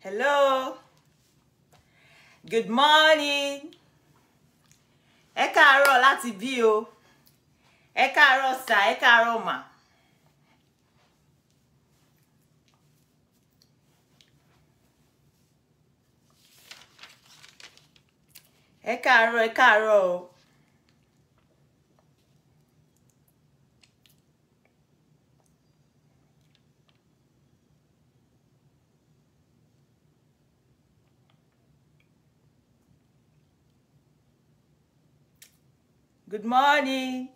Hello. Good morning. Ẹ káàárọ̀ láti bí o. Ẹ káàárọ̀ sà, ẹ káàárọ̀ mà. Ẹ káàárọ̀ o. Good morning.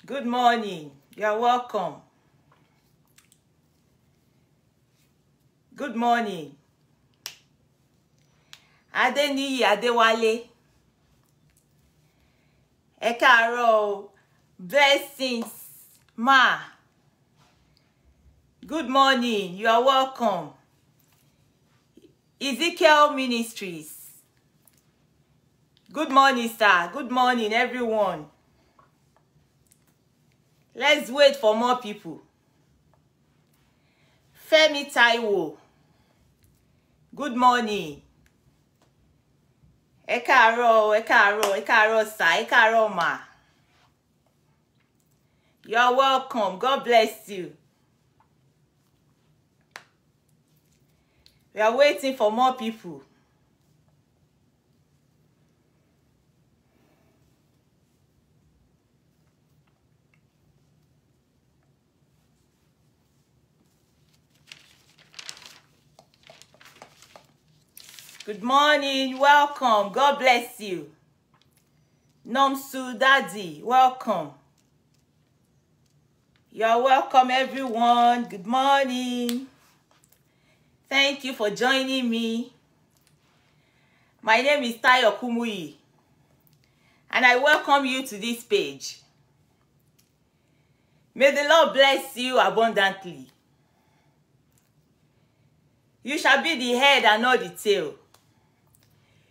Good morning. You're welcome. Good morning. Adeniyi Adewale. Ẹ káàárọ̀ o. Blessings, ma. Good morning. You are welcome. Ezekiel Ministries. Good morning, sir. Good morning, everyone. Let's wait for more people. Femi Taiwo. Good morning. Ẹ káàárọ̀, sir. Ẹ káàárọ̀, ma. You're welcome. God bless you. We are waiting for more people. Good morning, welcome. God bless you. Nomsu Daddy, welcome. You're welcome, everyone. Good morning. Thank you for joining me. My name is Tayo Kumuyi, and I welcome you to this page. May the Lord bless you abundantly. You shall be the head and not the tail.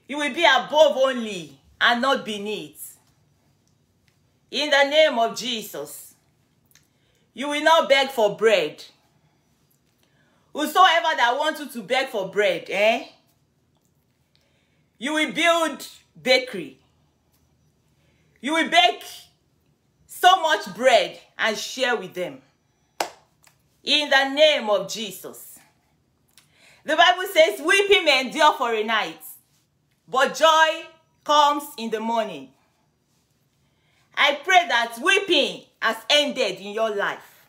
You will be above only and not beneath. In the name of Jesus, you will not beg for bread. Whosoever that wants you to beg for bread, you will build bakery. You will bake so much bread and share with them. In the name of Jesus. The Bible says, weeping may endure for a night, but joy comes in the morning. I pray that weeping has ended in your life.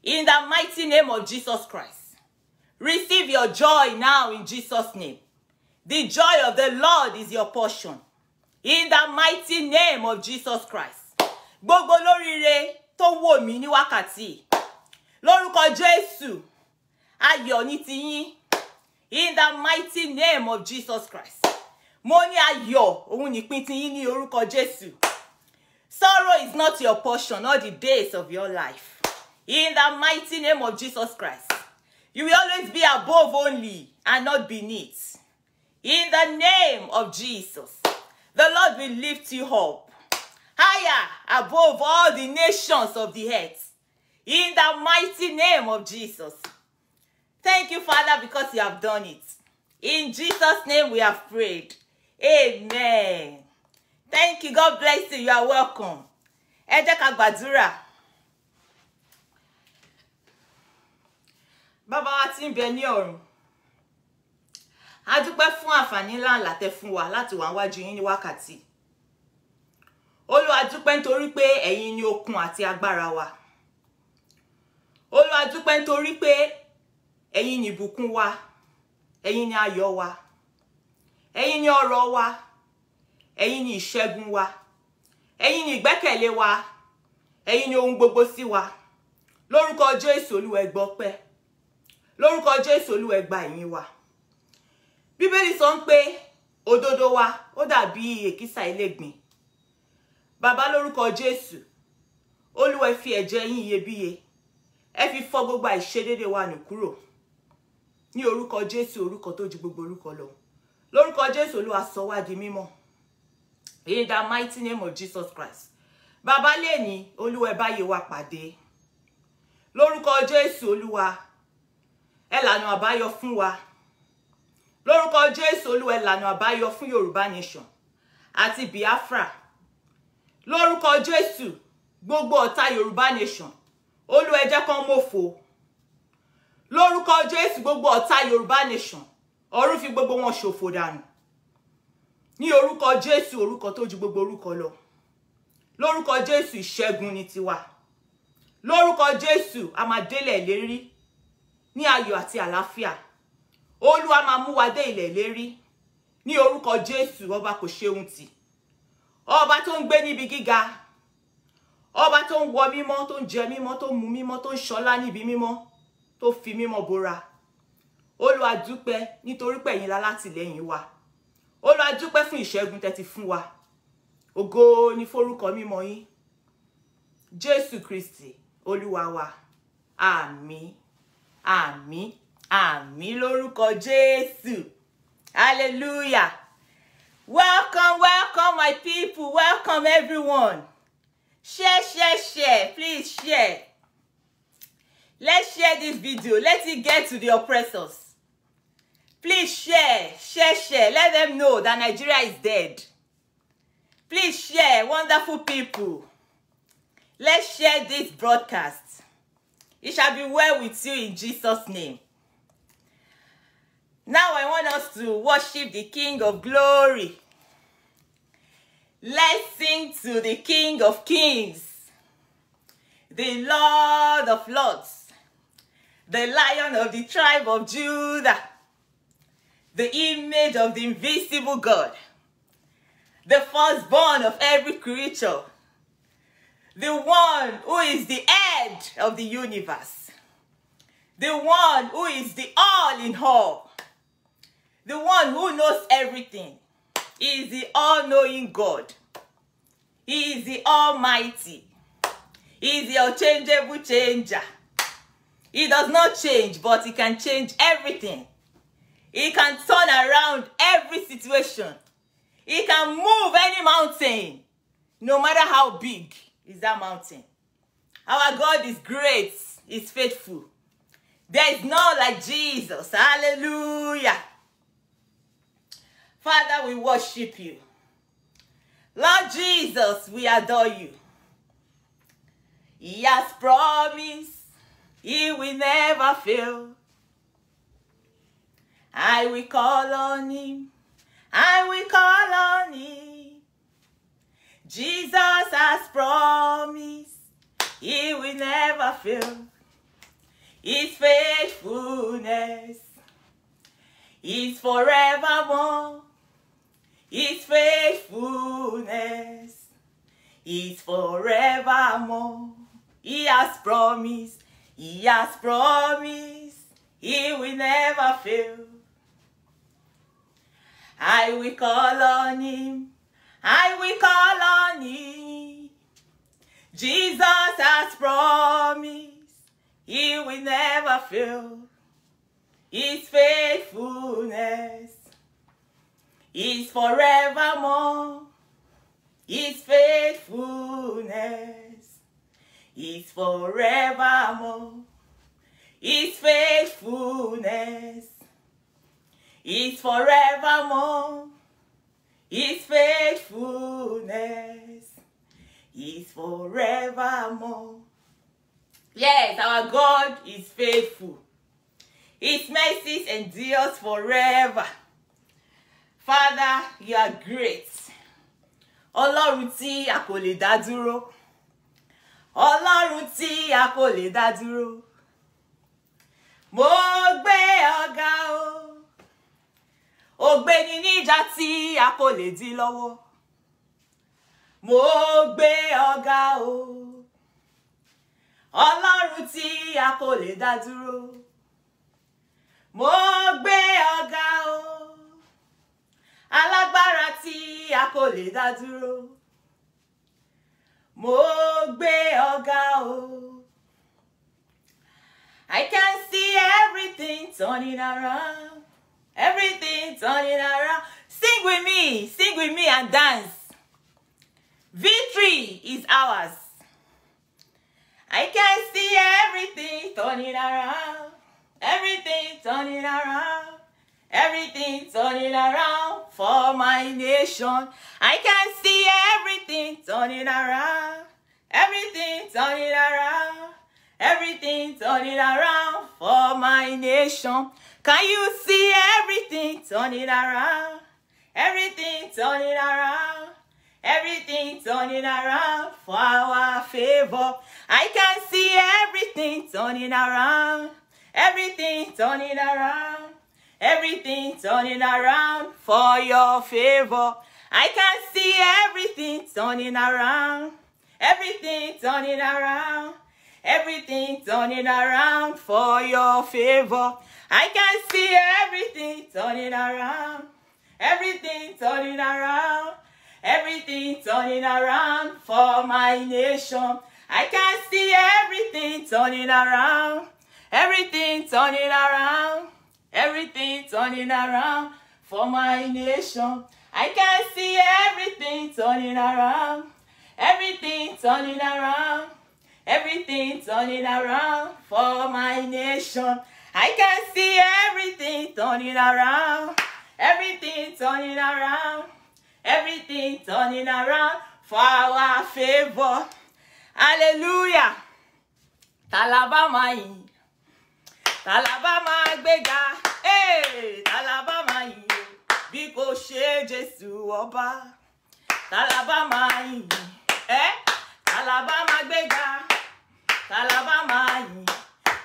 In the mighty name of Jesus Christ. Receive your joy now in Jesus' name. The joy of the Lord is your portion. In the mighty name of Jesus Christ. Gbogbo lóríire tó wò mí ní wákàtí. Lórúkọ Jésù, ayọ̀ ní tiyín. In the mighty name of Jesus Christ. Mo ní ayọ̀, òun nípín tiyín ní orúkọ Jésù. Sorrow is not your portion all the days of your life. In the mighty name of Jesus Christ. You will always be above only and not beneath. In the name of Jesus. The Lord will lift you up higher above all the nations of the earth. In the mighty name of Jesus. Thank you, Father, because you have done it. In Jesus' name we have prayed. Amen. Thank you. God bless you. You are welcome. Ẹ jẹ́ ká gbàdúrà. Bàbá wa tí ń bẹ ní ọ̀run. A dúpẹ́ fún àǹfààní ńlá tẹ́ fún wa láti wà níwájú yín ní wákàtí. Olúwa dúpẹ́ nítorí pé ẹ̀yin ni okun àti agbára wa. Olúwa dúpẹ́ nítorí pé ẹ̀yin ni ìbùkún wa. Ẹ̀yin ni ayọ̀ wa. Ẹ̀yin ni ọrọ̀ wa. Ẹ̀yin ni ìṣẹ́gun wa. Ẹ̀yin ni ìgbẹ́kẹ̀lé wa. Ẹ̀yin ni ohun gbogbo sí wa. Lórúkọ Jésù Olúwa ẹ gbọpẹ́. Lórúkọ Jésù Olúwa ẹ gba ìyìn wa. Bíbélì sọ pé òdodo wa ó dàbí èkísà ẹlẹ́gbin. Bàbá lórúkọ Jésù, Olúwa ẹ fi ẹ̀jẹ̀ yín iyebíye. Ẹ fi fọ̀ gbogbo àìṣedéédé wa nù kúrò. Ní orúkọ Jésù, orúkọ tó ju gbogbo orúkọ lọ. Lórúkọ Jésù Olúwa sọ wá di mímọ́. In the mighty name of Jesus Christ. Bàbá lẹ́ni Olúwa ẹ bá yé wa pàdé. Lórúkọ Jésù Olúwa. ẹ lànà àbáyọ fún wa. Lórúkọ Jésù Olúwa, ẹ lànà àbáyọ fún Yorùbá nation àti Biafra. Lórúkọ Jésù, gbogbo ọ̀tá Yorùbá nation, Olúwa ẹ jẹ́ kán mọ̀fo. Lórúkọ Jésù, gbogbo ọ̀tá Yorùbá nation, ọ̀run fi gbogbo wọn ṣòfò dànù. Ní orúkọ Jésù, orúkọ tó ju gbogbo orúkọ lọ. Lórúkọ Jésù, ìṣẹ́gun ni tiwa. Lórúkọ Jésù, a máa délẹ̀ ìlérí ní ayọ̀ àti àlàáfíà. Olúwa máa mú wa dé ilẹ̀ ìlérí. Ní orúkọ Jésù, ọba kò ṣeun tì. Ọba tó ń gbé níbi gíga. Ọba tó ń wọ mímọ́, tó ń jẹ mímọ́, tó ń mu mímọ́, tó ń ṣọlá níbi mímọ́, tó fi mímọ́ bora. Olúwa dúpẹ́ nítorí pé ẹ̀yin lálátìlẹ́yìn wa. Olúwa dúpẹ́ fún ìṣẹ́gun tẹ́ ti fún wa. Ògo ni forúkọ mímọ́ yín. Jésù Kristi, Olúwa wa. Àmín, àmín, àmín lórúkọ Jésù. Hallelujah. Welcome, welcome my people. Welcome everyone. Share, share, share. Please share. Let's share this video. Let it get to the oppressors. Please share, share, share. Let them know that Nigeria is dead. Please share, wonderful people. Let's share this broadcast. It shall be well with you in Jesus' name. Now I want us to worship the King of Glory. Let's sing to the King of Kings, the Lord of Lords, the Lion of the tribe of Judah, the image of the invisible God, the firstborn of every creature, the one who is the head of the universe, the one who is the all in all, the one who knows everything. He is the all-knowing God. He is the Almighty. He is the unchangeable changer. He does not change, but he can change everything. He can turn around every situation. He can move any mountain, no matter how big is that mountain. Our God is great, is faithful. There is none like Jesus. Hallelujah. Father, we worship you. Lord Jesus, we adore you. He has promised he will never fail. I will call on him. I will call on him. Jesus has promised he will never fail. His faithfulness is forevermore. His faithfulness is forevermore. He has promised, he has promised, he will never fail. I will call on him, I will call on him. Jesus has promised, he will never fail. His faithfulness is forevermore. His faithfulness is forevermore. His faithfulness is forevermore. His faithfulness is forevermore. Yes, our God is faithful. His mercies endures forever. Father, you are great. Ọlọ́run tí a kò lè dá dúró. Ọlọ́run tí a kò lè dá dúró. Mo gbé ọ̀gá o. Ògbéni níjà tí a kò lè dí lọ́wọ́. Mo gbé ọ̀gá o. Ọlọ́run tí a kò lè dá dúró. Mo gbé ọ̀gá o. Alágbára tí a kò lè dá dúró. Mo gbé ọ̀gá o. I can see everything turning around. Everything turning around. Sing with me and dance. Victory is ours. I can see everything turning around. Everything turning around. Everything turning around for my nation. I can see everything turning around. Everything turning around. Everything turning around for my nation. Can you see everything turning around? Everything turning around. Everything turning around for our favor. I can see everything turning around. Everything turning around. Everything turning around for your favor. I can see everything turning around. Everything turning around. Everything turning around for your favor. I can see everything turning around. Everything turning around. Everything turning around for my nation. I can see everything turning around. Everything turning around. Everything turning around for my nation. I can see everything turning around. Everything turning around. Everything turning around for my nation. I can see everything turning around. Everything turning around. Everything turning around for our favor. Hallelujah. Talabama yìí. Talabama gbéga. Hey, Talabama yìí. Bí kò ṣe Jésù ọba. Talabama yìí. Talabama gbéga. Talabama yìí.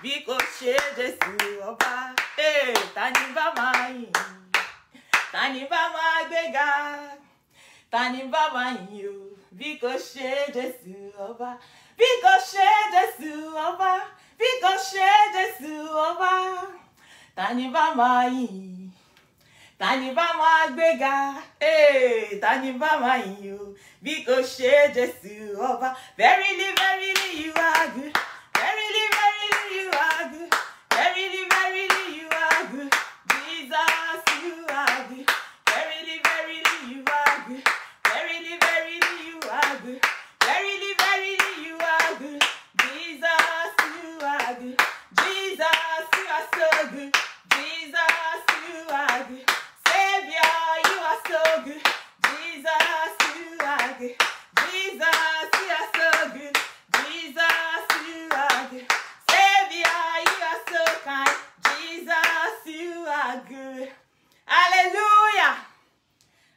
Bí kò ṣe Jésù ọba. Hey, tani bá máa yìn. Tani bá máa gbéga. Tani bá máa yìn o. Bí kò ṣe Jésù ọba. Bí kò ṣe Jésù ọba. Bí kò ṣe Jésù ọba. Tani bá máa yìn. Tani bá máa gbéga. Tani bá máa yìn o. Bí kò ṣe Jésù ọba. Verily, verily, you are good. Verily, verily, you are good. Verily, verily, you are good. Jesus, you are good. Verily, verily, you are good. Verily, verily, you are good. Verily, verily, you are good. Jesus, you are good. Jesus, you are so good. Jesus, you are good. Savior, you are so good. Jesus, you are good. Jesus, you are so good. Jesus, you are good. Savior, you are so kind. Jesus, you are good. Hallelujah.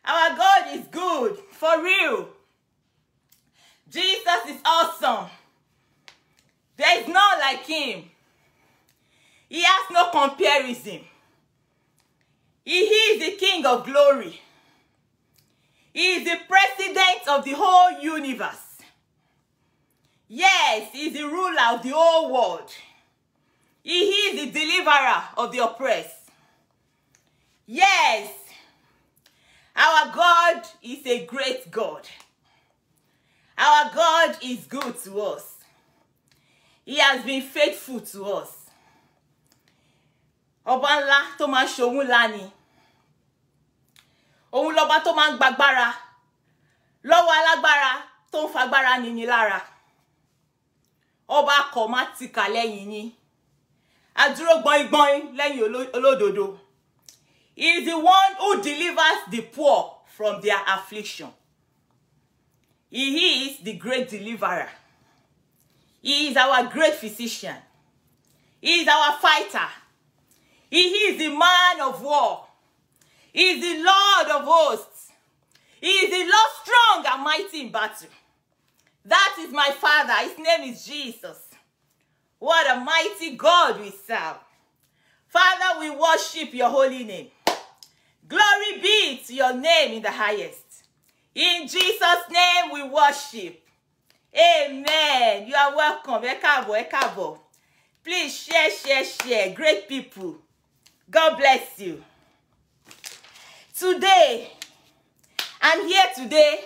Our God is good, for real. Jesus is awesome. There is none like him. He has no comparison. He is the King of glory. He is the president of the whole universe. Yes, he is the ruler of the whole world. He is the deliverer of the oppressed. Yes, our God is a great God. Our God is good to us. He has been faithful to us. Ọba ńlá tó máa ń ṣohun ńlá ni. Òun lọba tó máa ń gbàgbára. Lọ́wọ́ alágbára tó ń fagbára nini lára. Ọba kò má tìkà lẹ́yìn ni. Adúró gbọ̀ngbọ̀n lẹ́yìn olódodo. He is the one who delivers the poor from their affliction. He is the great deliverer. He is our great physician. He is our fighter. He is the man of war. He is the Lord of hosts. He is the Lord strong and mighty in battle. That is my Father. His name is Jesus. What a mighty God we serve. Father, we worship your holy name. Glory be to your name in the highest. In Jesus' name we worship. Amen. You are welcome. Ẹ káàbọ̀, ẹ káàbọ̀. Please share. Great people. God bless you. Today, I'm here today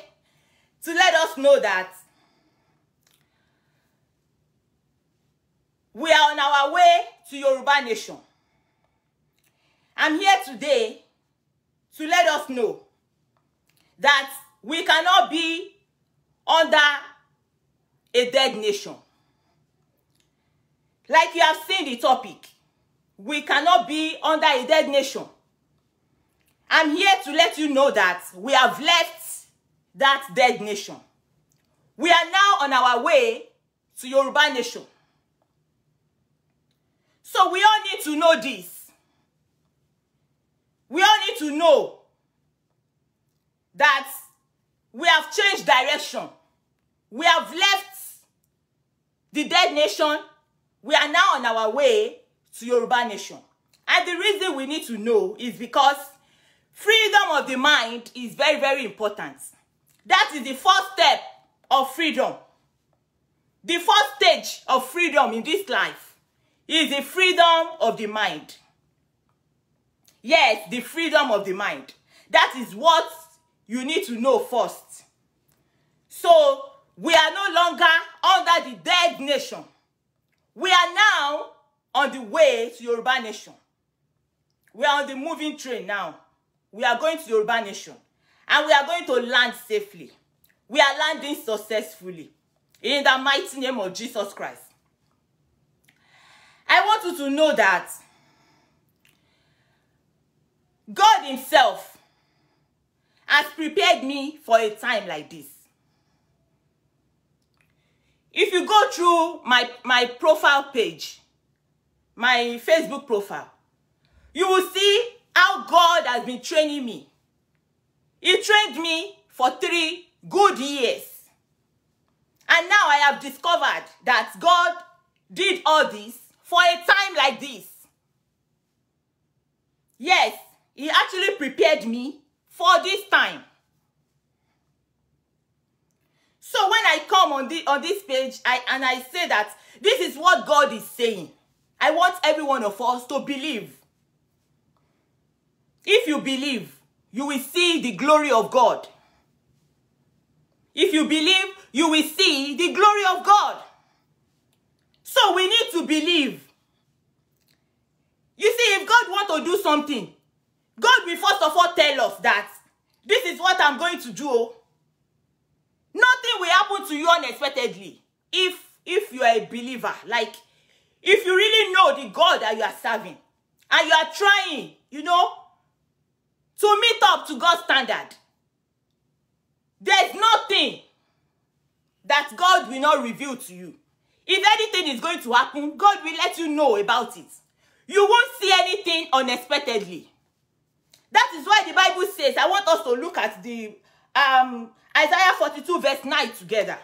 to let us know that we are on our way to Yoruba Nation. I'm here today to let us know that we cannot be under a dead nation. Like you have seen the topic, we cannot be under a dead nation. I'm here to let you know that we have left that dead nation. We are now on our way to Yoruba nation. So we all need to know this. We all need to know that we have changed direction. We have left the dead nation. We are now on our way to Yoruba nation. And the reason we need to know is because freedom of the mind is very, very important. That is the first step of freedom. The first stage of freedom in this life is the freedom of the mind. Yes, the freedom of the mind. That is what you need to know first. So, we are no longer under the dead nation. We are now on the way to Yoruba nation. We are on the moving train now. We are going to Yoruba nation. And we are going to land safely. We are landing successfully. In the mighty name of Jesus Christ. I want you to know that God himself has prepared me for a time like this. If you go through my profile page, my Facebook profile, you will see how God has been training me. He trained me for 3 good years. And now I have discovered that God did all this for a time like this. Yes, he actually prepared me for this time. So when I come on this page, I say that this is what God is saying. I want every one of us to believe. If you believe, you will see the glory of God. If you believe, you will see the glory of God. So we need to believe. You see, if God wants to do something, God will first of all tell us that this is what I'm going to do. Nothing will happen to you unexpectedly if you are a believer. Like, if you really know the God that you are serving and you are trying, to meet up to God's standard, there's nothing that God will not reveal to you. If anything is going to happen, God will let you know about it. You won't see anything unexpectedly. That is why the Bible says, I want us to look at the Isaiah 42 verse 9 together.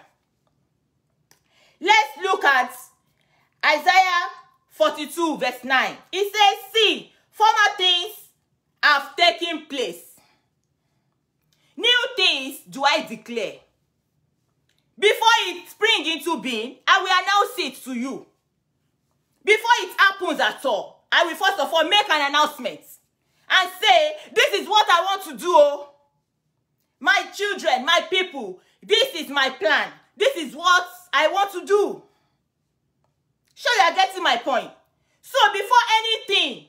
Let's look at Isaiah 42 verse 9. It says, see, former things have taken place. New things do I declare. Before it spring into being, I will announce it to you. Before it happens at all, I will first of all make an announcement and say, this is what I want to do. My children, my people, this is my plan. This is what I want to do. Sure, you are getting my point. So before anything,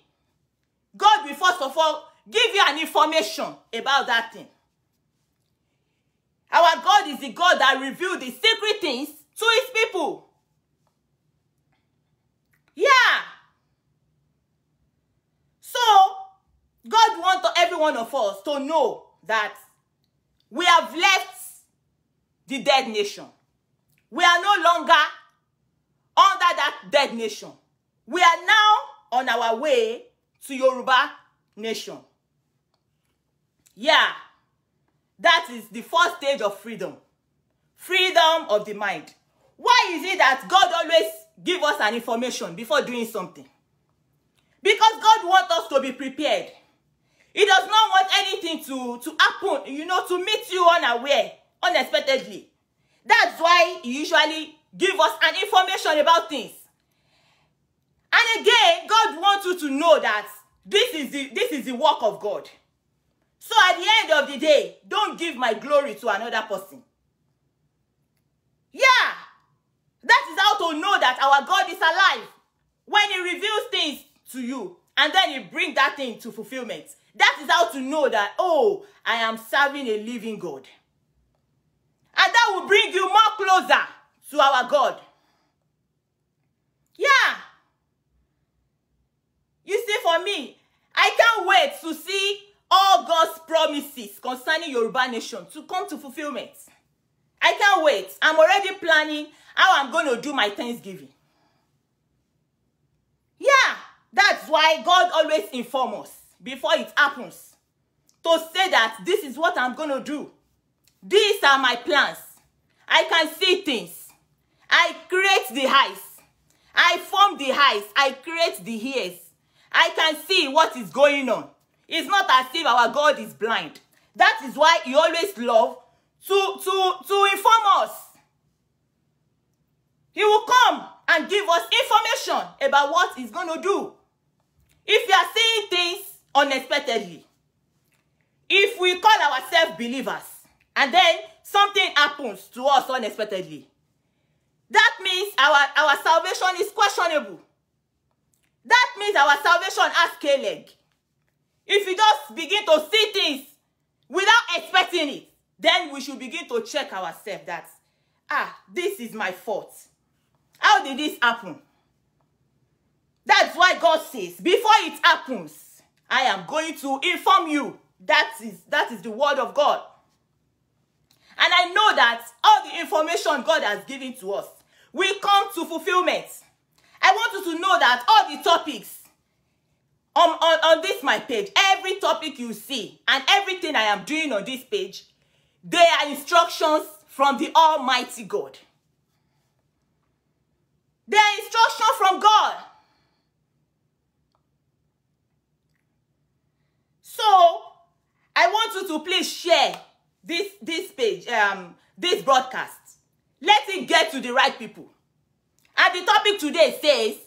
God will first of all give you an information about that thing. Our God is the God that reveals the secret things to his people. Yeah. So, God wants every one of us to know that we have left the dead nation. We are no longer under that dead nation. We are now on our way to Yoruba nation. Yeah. That is the first stage of freedom. Freedom of the mind. Why is it that God always gives us an information before doing something? Because God wants us to be prepared. He does not want anything to happen, to meet you unaware, unexpectedly. That's why he usually gives us an information about things. And again, God wants you to know that this is the work of God. So at the end of the day, don't give my glory to another person. Yeah. That is how to know that our God is alive. When he reveals things to you, and then he brings that thing to fulfillment. That is how to know that, oh, I am serving a living God. And that will bring you more closer to our God. Yeah. for me, I can't wait to see all God's promises concerning Yoruba nation to come to fulfillment. I can't wait. I'm already planning how I'm going to do my Thanksgiving. Yeah, that's why God always informs us before it happens, to say that this is what I'm going to do. These are my plans. I can see things. I create the eyes. I form the eyes. I create the ears. I can see what is going on. It's not as if our God is blind. That is why he always loves to inform us. He will come and give us information about what he's going to do. If you are seeing things unexpectedly, if we call ourselves believers and then something happens to us unexpectedly, that means our salvation is questionable. That means our salvation has K-leg. If we just begin to see things without expecting it, then we should begin to check ourselves that, this is my fault. How did this happen? That's why God says, before it happens, I am going to inform you. That is the word of God. And I know that all the information God has given to us will come to fulfillment. I want you to know that all the topics on this my page, every topic you see and everything I am doing on this page, they are instructions from the Almighty God. They are instructions from God. So, I want you to please share this page, this broadcast. Let it get to the right people. And the topic today says,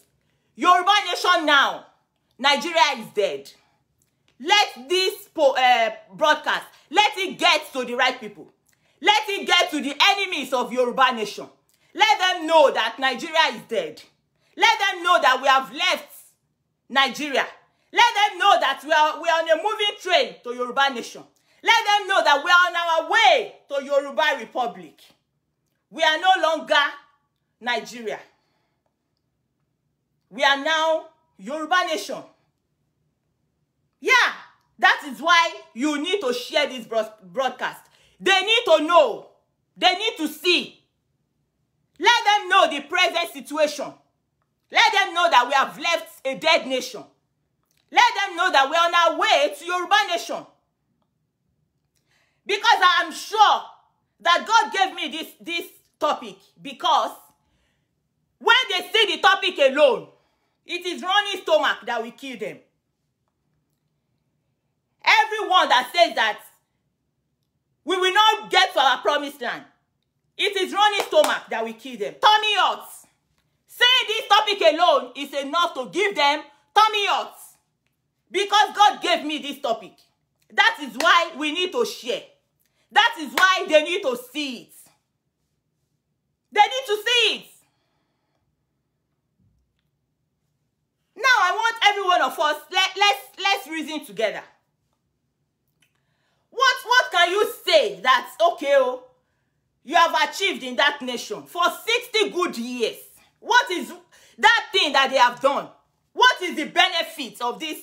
Yoruba nation now, Nigeria is dead. Let this broadcast, let it get to the right people. Let it get to the enemies of Yoruba nation. Let them know that Nigeria is dead. Let them know that we have left Nigeria. Let them know that we are on a moving train to Yoruba nation. Let them know that we are on our way to Yoruba Republic. We are no longer Nigeria. We are now Yoruba nation. Yeah, that is why you need to share this broadcast. They need to know. They need to see. Let them know the present situation. Let them know that we have left a dead nation. Let them know that we are on our way to Yoruba nation. Because I am sure that God gave me this topic, because when they see the topic alone, it is running stomach that will kill them. Everyone that says that we will not get to our promised land, it is running stomach that will kill them. Tummy hurts. Saying this topic alone is enough to give them tummy hurts. Because God gave me this topic. That is why we need to share. That is why they need to see it. They need to see it. Now I want every one of us, let's reason together. What can you say that, okay, you have achieved in that nation for 60 good years? What is that thing that they have done? What is the benefit of this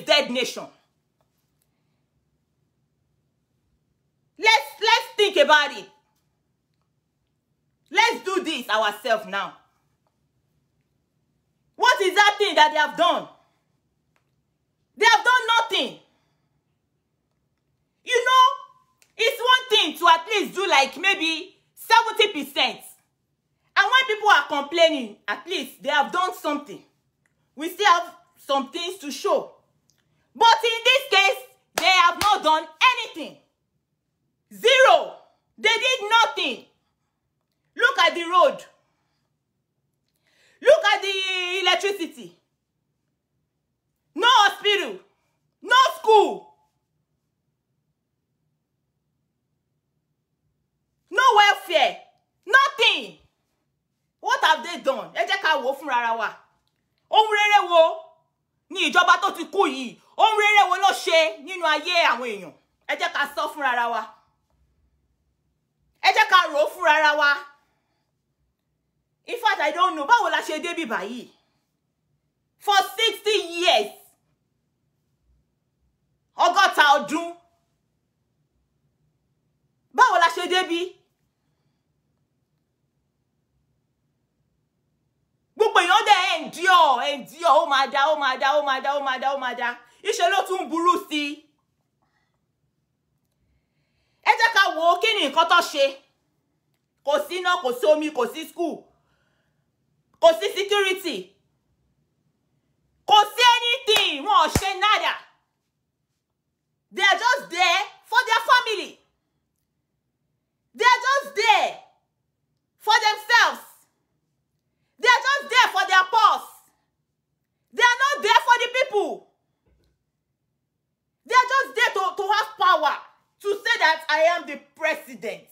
dead nation? Let's think about it. Let's do this ourselves now. What is that thing that they have done? They have done nothing. You know, it's one thing to at least do like maybe 70%. And when people are complaining, at least they have done something. We still have some things to show. But in this case, they have not done anything. Zero. They did nothing. Look at the road. Look at the electricity. No hospital. No school. No welfare. Nothing. What have they done? Ẹ jẹ́ ká wò fúnra ara wa. Ohun rere wo ni ìjọba tó ti kú yìí? Ohun rere wo ló ṣe nínú ayé àwọn èèyàn? Ẹ jẹ́ ká sọ fúnra ara wa. Ẹ jẹ́ ká rò fúnra ara wa. In fact, I don't know. Báwo la ṣe dé bí báyìí? for 60 years. Ọgọ́ta ọdún. Báwo la ṣe débí? Gbogbo èèyàn dẹ̀ endure, ó máa dá. Iṣẹ́ ló tún burú sí. Ẹ jẹ́ ká wò ó kí ni nǹkan tó ṣe. Kò sí iná, kò sí omi, kò sí school, kò sí security, kò sí anything. Wọn ò ṣe nada. They are just there for their family. They are just there for themselves. They are just there for their purse. They are not there for the people. They are just there to have power, to say that I am the president.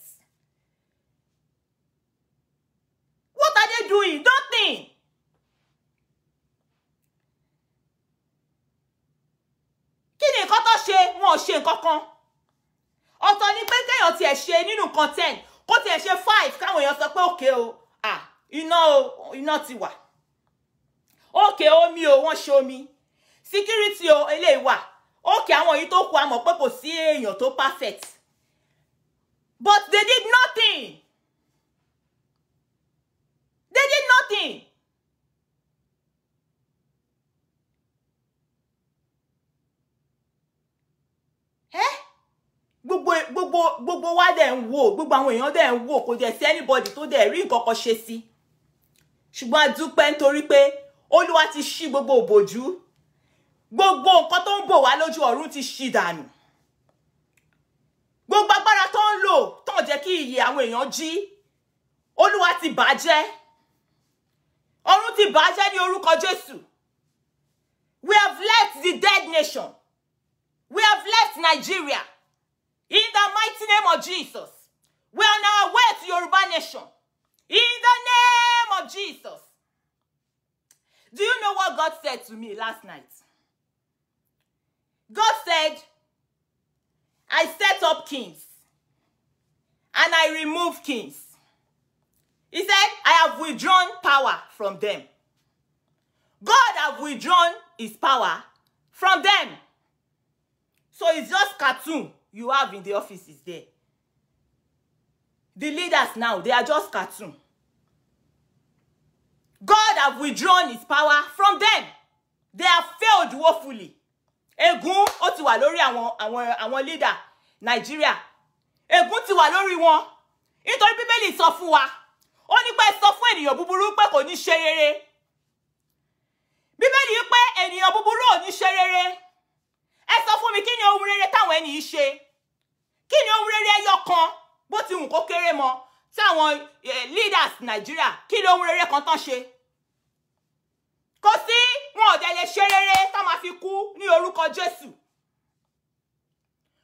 What are they doing? Nothing. Kí ni nǹkan tó ṣe? Wọn ò ṣe nǹkan kan. Ọ̀tọ̀ ni pé kéèyàn tiẹ̀ ṣe nínú nǹkan 10, kó tiẹ̀ ṣe 5, káwọn èèyàn sọ pé okay o, iná ti wà. Okay, omi o, wọ́n ṣe omi. Security o, eléyìí wà. Okay, àwọn yìí tó kù a mọ̀ pé kò sí èèyàn tó perfect. But they did nothing. They did nothing. Gbogbo wa dẹ̀ ń wò, gbogbo àwọn èèyàn dẹ̀ ń wò, kò dẹ̀ sí anybody tó dẹ̀ rí nǹkan kan ṣe sí. Ṣùgbọ́n a dúpẹ́ nítorí pé Olúwa ti ṣí gbogbo òbòjú. Gbogbo nǹkan tó ń bò wá lójú ọ̀run ti ṣí dànù. Gbogbo agbára tó ń lò tó ń jẹ́ kí ìyè àwọn èèyàn jí. Olúwa ti bàjẹ́. Ọ̀run ti bàjẹ́ ní orúkọ Jésù. We have left the dead nation. We have left Nigeria. In the mighty name of Jesus. We are on our way to Yoruba nation. In the name of Jesus. Do you know what God said to me last night? God said, I set up kings and I remove kings. He said, I have withdrawn power from them. God have withdrawn his power from them. So it's just cartoon you have in the offices there. The leaders now, they are just cartoon. God have withdrawn his power from them. They have failed woefully. Ègún ó ti wà lórí àwọn leader Nigeria. Ègún ti wà lórí wọn. Nítorí Bíbélì sọ fún wa. Ó ní pé sọ fún ènìyàn búburú pé kò ní ṣe rere. Bíbélì pé ènìyàn búburú ò ní ṣe rere. Ẹ sọ fún mi kí ni ohun rere táwọn ẹni yìí ṣe? Kí ni ohun rere ẹyọ kan bó ti hùn kó kéré mọ́ tí àwọn leaders Nigeria kí ni ohun rere kan tán ṣe? Kò sí, wọn ò dẹ̀ lè ṣe rere tá máa fi kú ní orúkọ Jésù.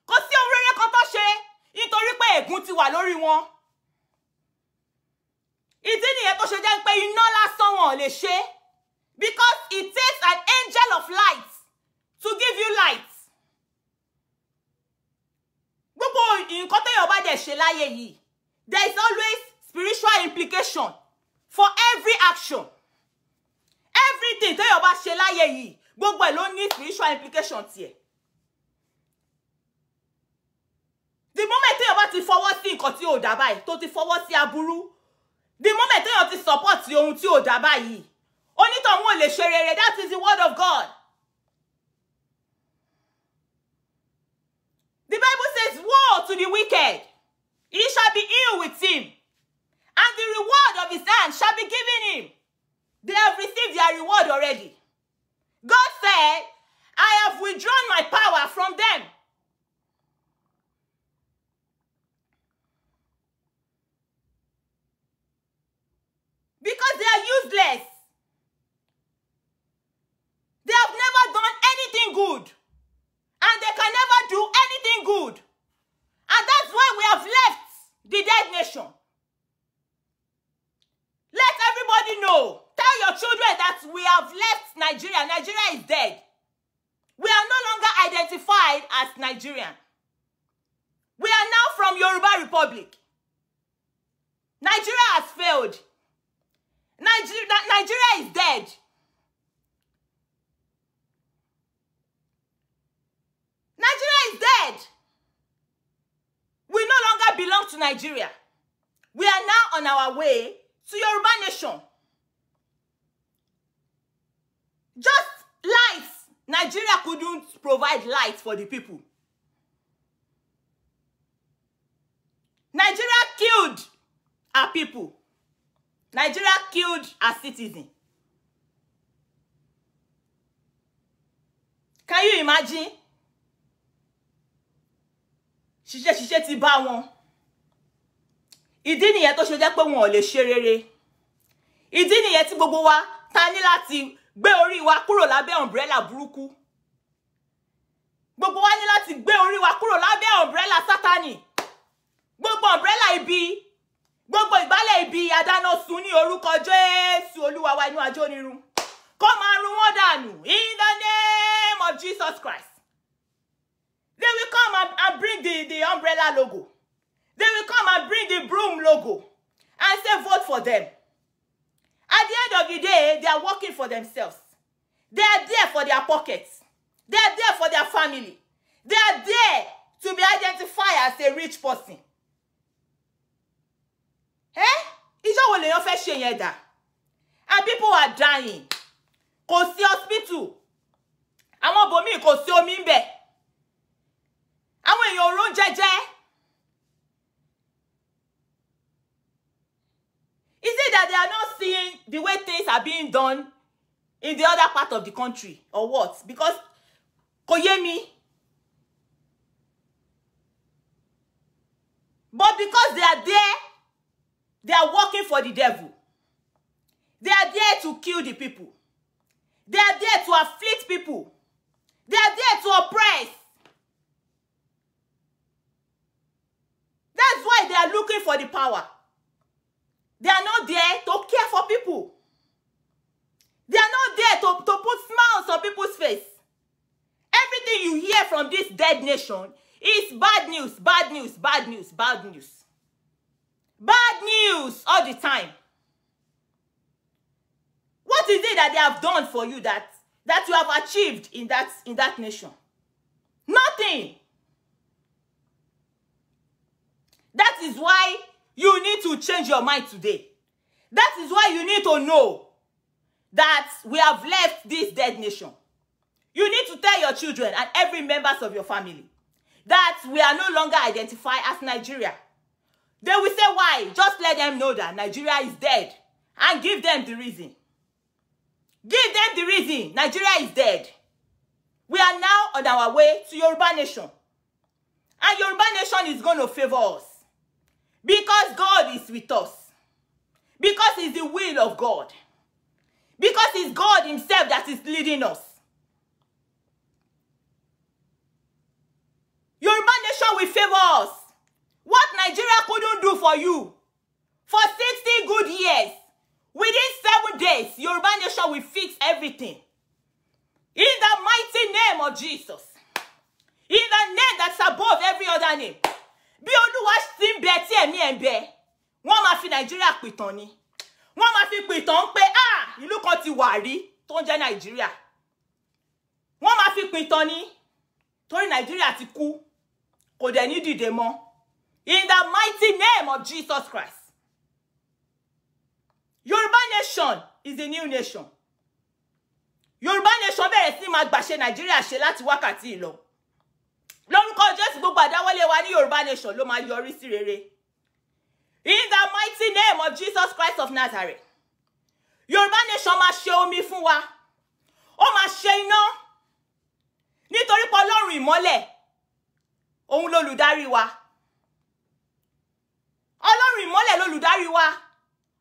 Kò sí ohun rere kan tán ṣe nítorí pé ègún ti wà lórí wọn. Ìdí nìyẹn tó ṣe jẹ́ pé iná lásán wọn ò lè ṣe. Because it takes an angel of light to give you light. Gbogbo nǹkan téèyàn bá dẹ̀ ṣe láyé yìí, there is always spiritual implication for every action. Everything téèyàn bá ṣe láyé yìí, gbogbo ẹ̀ ló ní spiritual implication tiẹ̀. The moment téèyàn bá ti fọwọ́ sí nǹkan tí ò dá báyìí, tó ti fọwọ́ sí aburú, the moment téèyàn ti support ohun tí ò dá báyìí, onítọ̀hún ò lè ṣe rere. That is the word of God. The Bible says, woe to the wicked. He shall be ill with him, and the reward of his hand shall be given him. They have received their reward already. God said, I have withdrawn my power from them. Because they are useless. They have never done anything good. And they can never do anything good. And that's why we have left the dead nation. Let everybody know. Tell your children that we have left Nigeria. Nigeria is dead. We are no longer identified as Nigerian. We are now from Yoruba Republic. Nigeria has failed. Nigeria is dead. to Nigeria. We are now on our way to Yoruba nation. Just lights. Nigeria couldn't provide light for the people. Nigeria killed our people. Nigeria killed our citizens. Can you imagine? Ṣiṣẹ́ ti bá wọn. Ìdí nìyẹn tó ṣe jẹ́ pé wọn ò lè ṣe rere. Ìdí nìyẹn tí gbogbo wa ta ní láti gbé orí wa kúrò lábẹ́ umbrella burúkú. Gbogbo wa ní láti gbé orí wa kúrò lábẹ́ umbrella Sátánì. Gbogbo umbrella ibi, gbogbo ìgbálẹ̀ ibi adáná sun ní orúkọ Jésù Olúwa wa inú ajó nírun. Kó máa run wọ́n dànù in the name of Jesus Christ. They will come and bring the umbrella logo. They will come and bring the broom logo and say vote for them. At the end of the day, they are working for themselves. They are there for their pockets. They are there for their family. They are there to be identified as a rich person. Ìjọ́ wo lèyàn fẹ́ ṣe yẹn dà? And people are dying. Kò sí hospital. Àwọn bòmíì kò sí omi ńbẹ̀. Àwọn èèyàn ò rón jẹjẹ. Is it that they are not seeing the way things are being done in the other part of the country or what? Because kò yé mi. But because they are there, they are working for the devil. They are there to kill the people. They are there to afflict people. They are there to oppress. That's why they are looking for the power. They are not there to care for people. They are not there to put smiles on people's face. Everything you hear from this dead nation is bad news, bad news, bad news, bad news. Bad news all the time. What is it that they have done for you that you have achieved in that nation? Nothing. That is why you need to change your mind today. That is why you need to know that we have left this dead nation. You need to tell your children and every members of your family that we are no longer identified as Nigeria. They will say why. Just let them know that Nigeria is dead and give them the reason. Give them the reason. Nigeria is dead. We are now on our way to Yoruba nation. And Yoruba nation is going to favor us. Because God is with us. Because it's the will of God. Because it's God himself that is leading us. Yoruba nation will favor us. What Nigeria couldn't do for you for 60 good years, within 7 days, Yoruba nation will fix everything. In the mighty name of Jesus. In the name that's above every other name. Bí Olúwa ti ń bẹ tí ẹ̀mí ẹ̀ ń bẹ, wọ́n máa fi Nàìjíríà pìtàn ni. Wọ́n máa fi pìtàn pé ìlú kan ti wà rí tó ń jẹ́ Nàìjíríà. Wọ́n máa fi pìtàn ni torí Nàìjíríà ti kú, kò dẹ̀ ní dìde mọ́. In the mighty name of Jesus Christ. Yoruba nation is a new nation. Yoruba nation bẹ̀rẹ̀ sí máa gbàṣẹ Nàìjíríà ṣe láti wákàtí ìlọ. Lórúkọ Jésù gbogbo àdáwọ́lé wa ní Yoruba nation ló máa yọrí sí rere. In the mighty name of Jesus Christ of Nazareth. Yoruba nation máa ṣe omi fún wa. Ó máa ṣe iná. Nítorí pé Ọlọ́run ìmọ́lẹ̀, òun lolùdarí wa. Ọlọ́run ìmọ́lẹ̀ lolùdarí wa.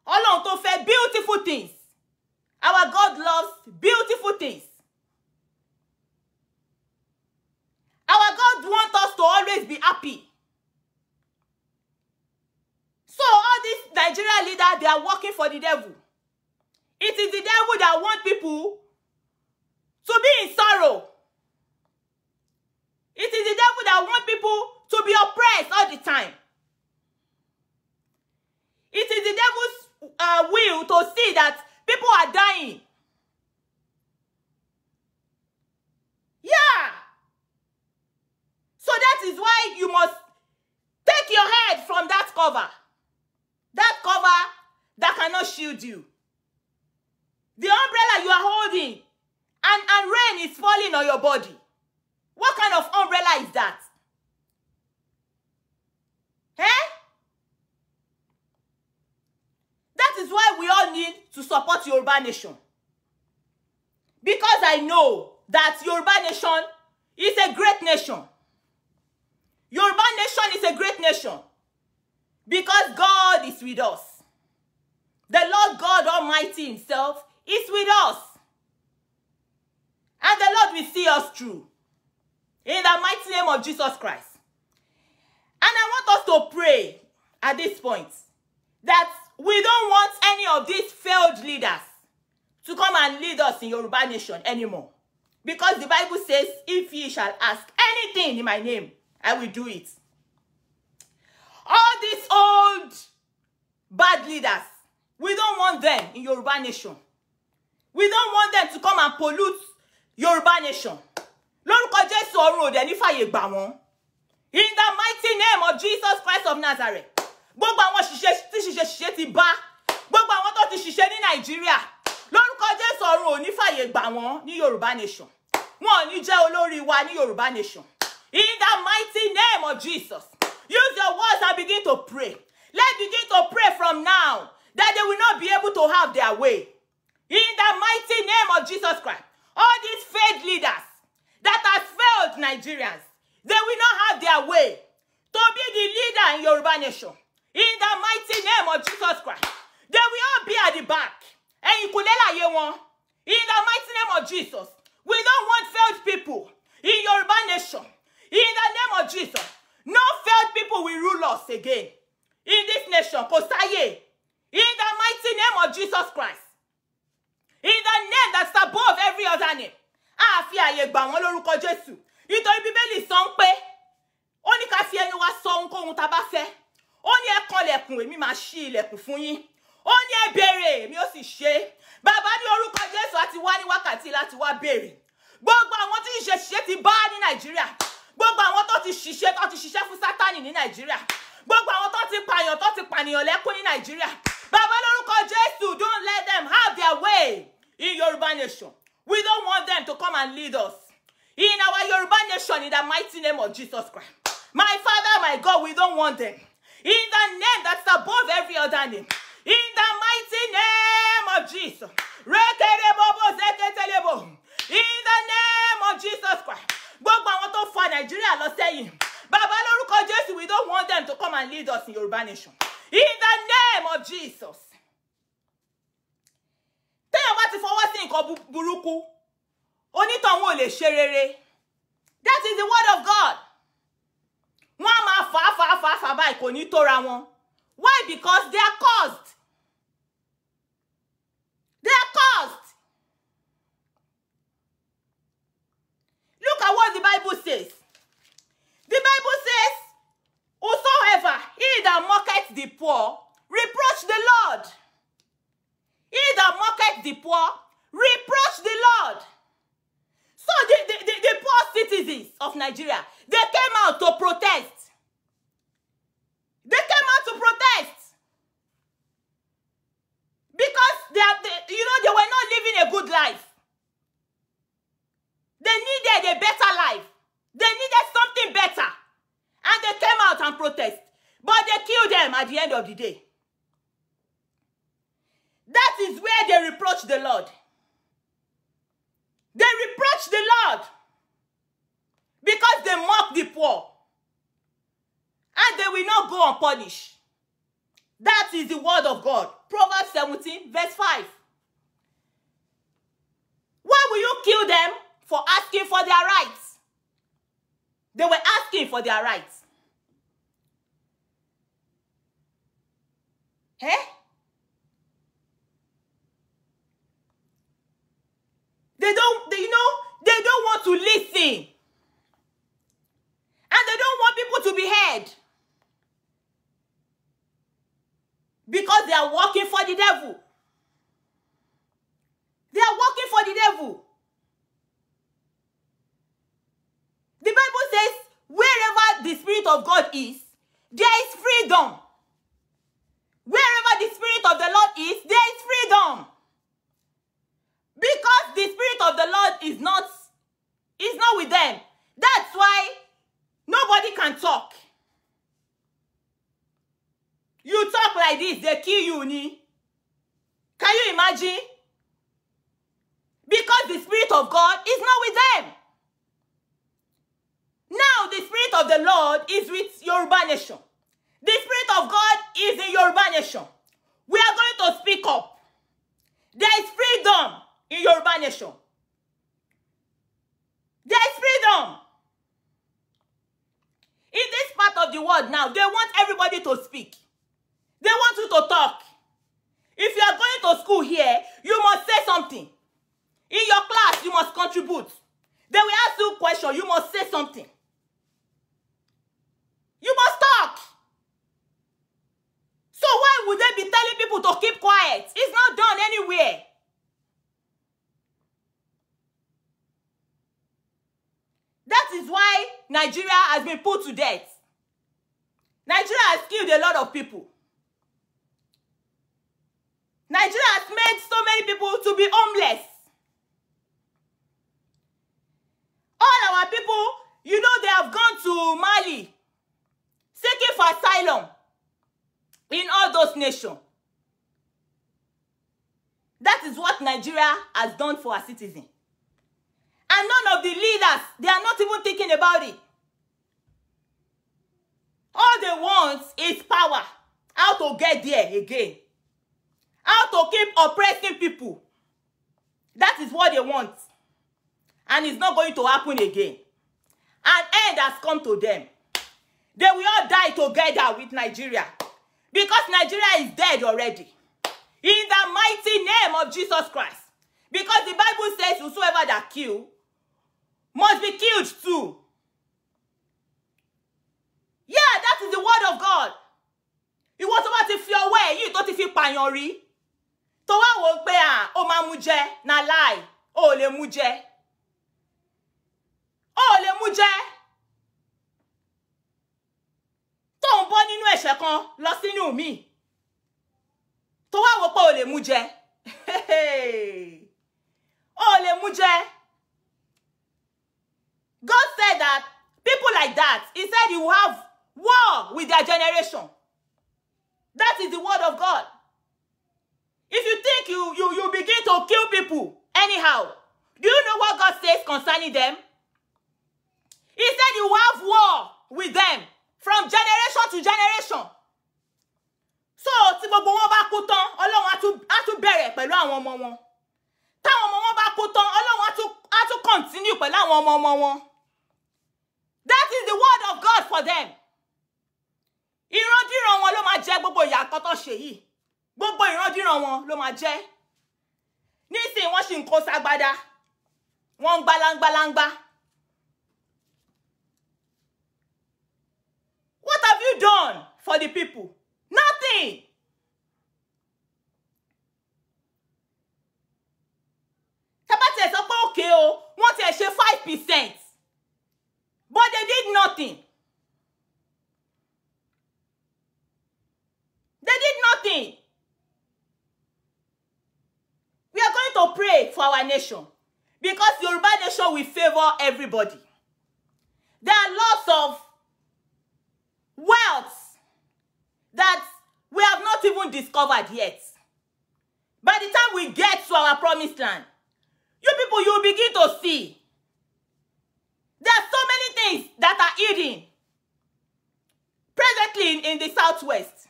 Ọlọ́run tó fẹ́ beautiful things. Our God loves beautiful things. Our God wants us to always be happy. So all these Nigerian leaders, they are working for the devil. It is the devil that wants people to be in sorrow. It is the devil that wants people to be oppressed all the time. It is the devil's will to see that people are dying. Yeah. So that is why you must take your head from that cover. That cover that cannot shield you. The umbrella you are holding and rain is falling on your body. What kind of umbrella is that? Eh? That is why we all need to support Yoruba Nation. Because I know that Yoruba Nation is a great nation. Yoruba Nation is a great nation. Because God is with us. The Lord God Almighty himself is with us. And the Lord will see us through. In the mighty name of Jesus Christ. And I want us to pray at this point that we don't want any of these failed leaders to come and lead us in Yoruba Nation anymore. Because the Bible says, if ye shall ask anything in my name, I will do it. All these old bad leaders, we don't want them in Yoruba Nation. We don't want them to come and pollute Yoruba Nation. Lórúkọ Jésù ọ̀run òde ní fàyè gbà wọ́n. In the mighty name of Jesus Christ of Nazareth. Gbogbo àwọn ṣìṣe ti bá. Gbogbo àwọn tó ti ṣìṣe ní Nàìjíríà. Lórúkọ Jésù ọ̀run ò ní fàyè gbà wọ́n ní Yoruba Nation. Wọn ò ní jẹ́ olórí wa ní Yoruba Nation. In the mighty name of Jesus. Use your words and begin to pray. Let's begin to pray from now that they will not be able to have their way. In the mighty name of Jesus Christ. All these failed leaders that have failed Nigerians, they will not have their way to be the leader in Yoruba Nation. In the mighty name of Jesus Christ. They will all be at the back. In the mighty name of Jesus. We don't want failed people in Yoruba Nation. In the name of Jesus. No failed people will rule us again. In this nation. Kosaye. In the mighty name of Jesus Christ. In the name that's above every other name. Àfi àyè gbà wọ́n lórúkọ Jésù. Nítorí Bíbélì sọ pé ó ní ká fi ẹnu wa sọ ohunkóhun tá bá fẹ́. Ó ní ẹ kanlẹ̀kùn, èmi máa ṣí ilẹ̀kùn fún yín. Ó ní ẹ béèrè, èmi ó sì ṣe. Bàbá ní orúkọ Jésù àti wá ní wákàtí láti wá béèrè. Gbogbo àwọn tí ìṣẹ̀ṣẹ̀ ti bá ní Nàìjíríà. Gbogbo àwọn tó ti ṣiṣẹ́ fún Sátánì ní Nàìjíríà. Gbogbo àwọn tó ti pànìyàn lẹ́kún ní Nàìjíríà. Bàbá lórúkọ Jésù, don't let them have their way in Yoruba Nation. We don't want them to come and lead us in our Yoruba Nation in the mighty name of Jesus Christ. My Father, my God, we don't want them. In the name that's above every other name. In the mighty name of Jesus. In the name of Jesus Christ. Gbogbo àwọn tó fa Nàìjíríà lọ sẹ́yìn. Bàbá lórúkọ Jésù, we don't want them to come and lead us in Yoruba Nation. In the name of Jesus. Téèyàn bá ti fọwọ́ sí nǹkan burúkú, onítọ̀hún ò lè ṣe rere. That is the word of God. Wọ́n á máa fà báyìí kò ní tóra wọn. Why? Because they are caused. They are caused. Look at what the Bible says. The Bible says, whosoever he that mocketh the poor, reproach the Lord. He that mocketh the poor, reproach the Lord. So the poor citizens of Nigeria, they came out to protest. They came out to protest. Because they were not living a good life. They needed a better life. They needed something better. And they came out and protest. But they killed them at the end of the day. That is where they reproach the Lord. They reproach the Lord because they mock the poor. And they will not go unpunished. That is the word of God. Proverbs 17, verse 5. Why will you kill them for asking for their rights? They were asking for their rights. Eh? They don't want to listen. And they don't want people to be heard. Because they are working for the devil. They are working for the devil. The Bible says, wherever the Spirit of God is, there is freedom. of the Lord is, there is freedom. Because the Spirit of the Lord is not with them. That's why nobody can talk. You talk like this, they kill you, ni. Can you imagine? Because the Spirit of God is not with them. Now the Spirit of the Lord is with Yoruba nation. The Spirit of God is in Yoruba nation. We are going to speak up. There is freedom in Yoruba nation. There is freedom. In this part of the world now, they want everybody to speak. They want you to talk. If you are going to school here, you must say something. In your class, you must contribute. They will ask you a question, you must say something. You must talk. So why would they be telling people to keep quiet? It's not done anywhere. That is why Nigeria has been put to death. Nigeria has killed a lot of people. Nigeria has made so many people to be homeless. All our people, you know, they have gone to Mali, seeking for asylum in all those nations. That is what Nigeria has done for our citizens. And none of the leaders, they are not even thinking about it. All they want is power. How to get there again. How to keep oppressing people. That is what they want. And it's not going to happen again. An end has come to them. They will all die together with Nigeria. Because Nigeria is dead already. In the mighty name of Jesus Christ. Because the Bible says whosoever that kill must be killed too. Yeah, that is the word of God. It was about to feel away. You don't feel panyori. To wa wo pe o ma mu je na lie. O le mu je. O le mu je. To n bo nínú ẹ̀ṣẹ̀ kan lọ sínú mi. To wa wo pe o le mu je. O le mu je. God said that people like that, he said he will have war with their generation. That is the word of God. If you think you begin to kill people anyhow, do you know what God says concerning them? He said you will have war with them from generation to generation. So, tí gbogbo wọn bá kú tán, Ọlọ́run á tún bẹ̀rẹ̀ pẹ̀lú àwọn ọmọ wọn. Táwọn ọmọ wọn bá kú tán, Ọlọ́run á tún continue pẹ̀lú àwọn ọmọ wọn. That is the word of God for them. Ìrandíran wọn ló máa jẹ gbogbo ìyà kan tó ṣe yìí. Gbogbo ìrandíran wọn ló máa jẹ. Nísìnyí wọ́n ṣì ń kó ságbádá. Wọ́n ń gbálángbálángbá. What have you done for the people? Nothing. Tabate sọ pé okay o, wọ́n ti ṣe 5%. But they did nothing. They did nothing. We are going to pray for our nation. Because the Yoruba nation will favor everybody. There are lots of wealth that we have not even discovered yet. By the time we get to our promised land, you people, you will begin to see. There are so many things that are hidden presently in the southwest.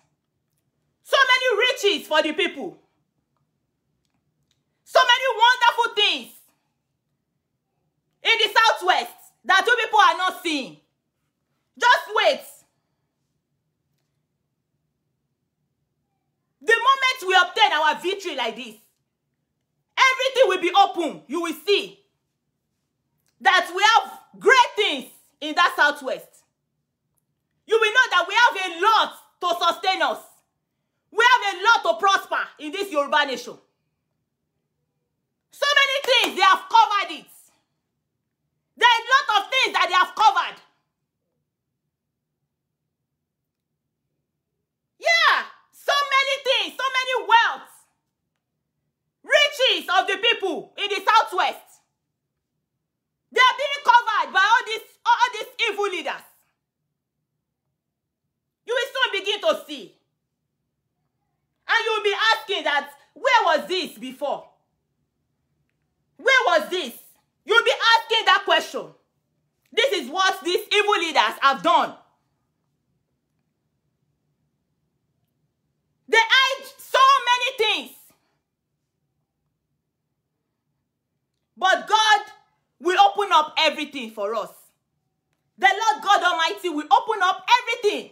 So many riches for the people. So many wonderful things in the southwest that you people are not seeing. Just wait. The moment we obtain our victory like this, everything will be open. You will see that we have great things in that southwest. You will know that we have a lot to sustain us. We have a lot to prosper in this Yoruba nation. So many things, they have covered it. There are a lot of things that they have covered. Yeah, so many things, so many wealth of the people in the southwest. They are being covered by all these evil leaders. You will soon begin to see. And you will be asking that, where was this before? Where was this? You will be asking that question. This is what these evil leaders have done. They hide so many things. But God will open up everything for us. The Lord God Almighty will open up everything.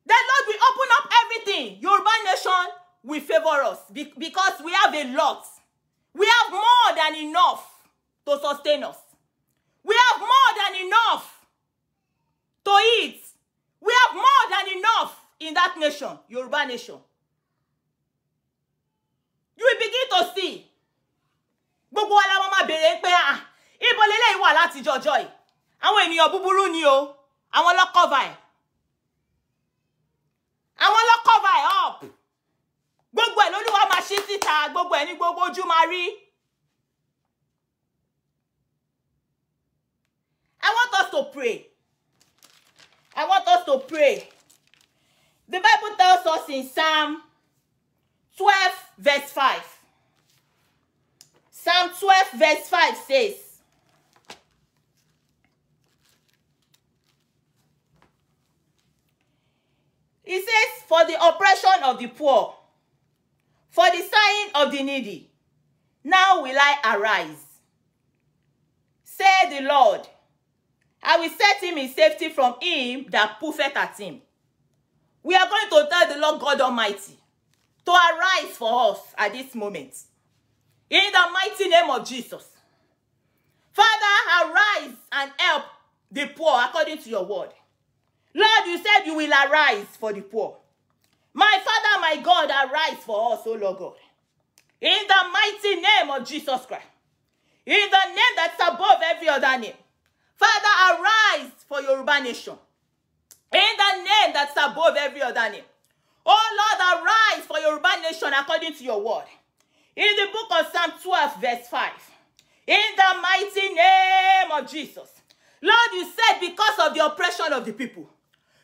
The Lord will open up everything. Yoruba nation will favor us because we have a lot. We have more than enough to sustain us. We have more than enough to eat. We have more than enough in that nation, Yoruba nation. You will begin to see. Gbogbo wa la máa bèrè pé ibo leleyi wà láti jọjọ yìí. Àwọn ènìyàn búburú ni o. Àwọn ló cover ẹ̀. Àwọn ló cover ẹ̀ up. Gbogbo ẹ̀ l'Olúwa máa ṣí síta, gbogbo ẹ̀ ní gbogbo ojú máa rí. I want us to pray. I want us to pray. The Bible tells us in Psalm 12 verse 5. Psalm 12 verse 5 says, it says, for the oppression of the poor, for the sighing of the needy, now will I arise. Say the Lord, I will set him in safety from him that puffeth at him. We are going to tell the Lord God Almighty to arise for us at this moment. In the mighty name of Jesus. Father, arise and help the poor according to your word. Lord, you said you will arise for the poor. My Father, my God, arise for us, O Lord God. In the mighty name of Jesus Christ. In the name that's above every other name. Father, arise for Yoruba nation. In the name that's above every other name. Oh Lord, arise for Yoruba nation according to your word. In the book of Psalm 12, verse 5. In the mighty name of Jesus. Lord, you said because of the oppression of the people.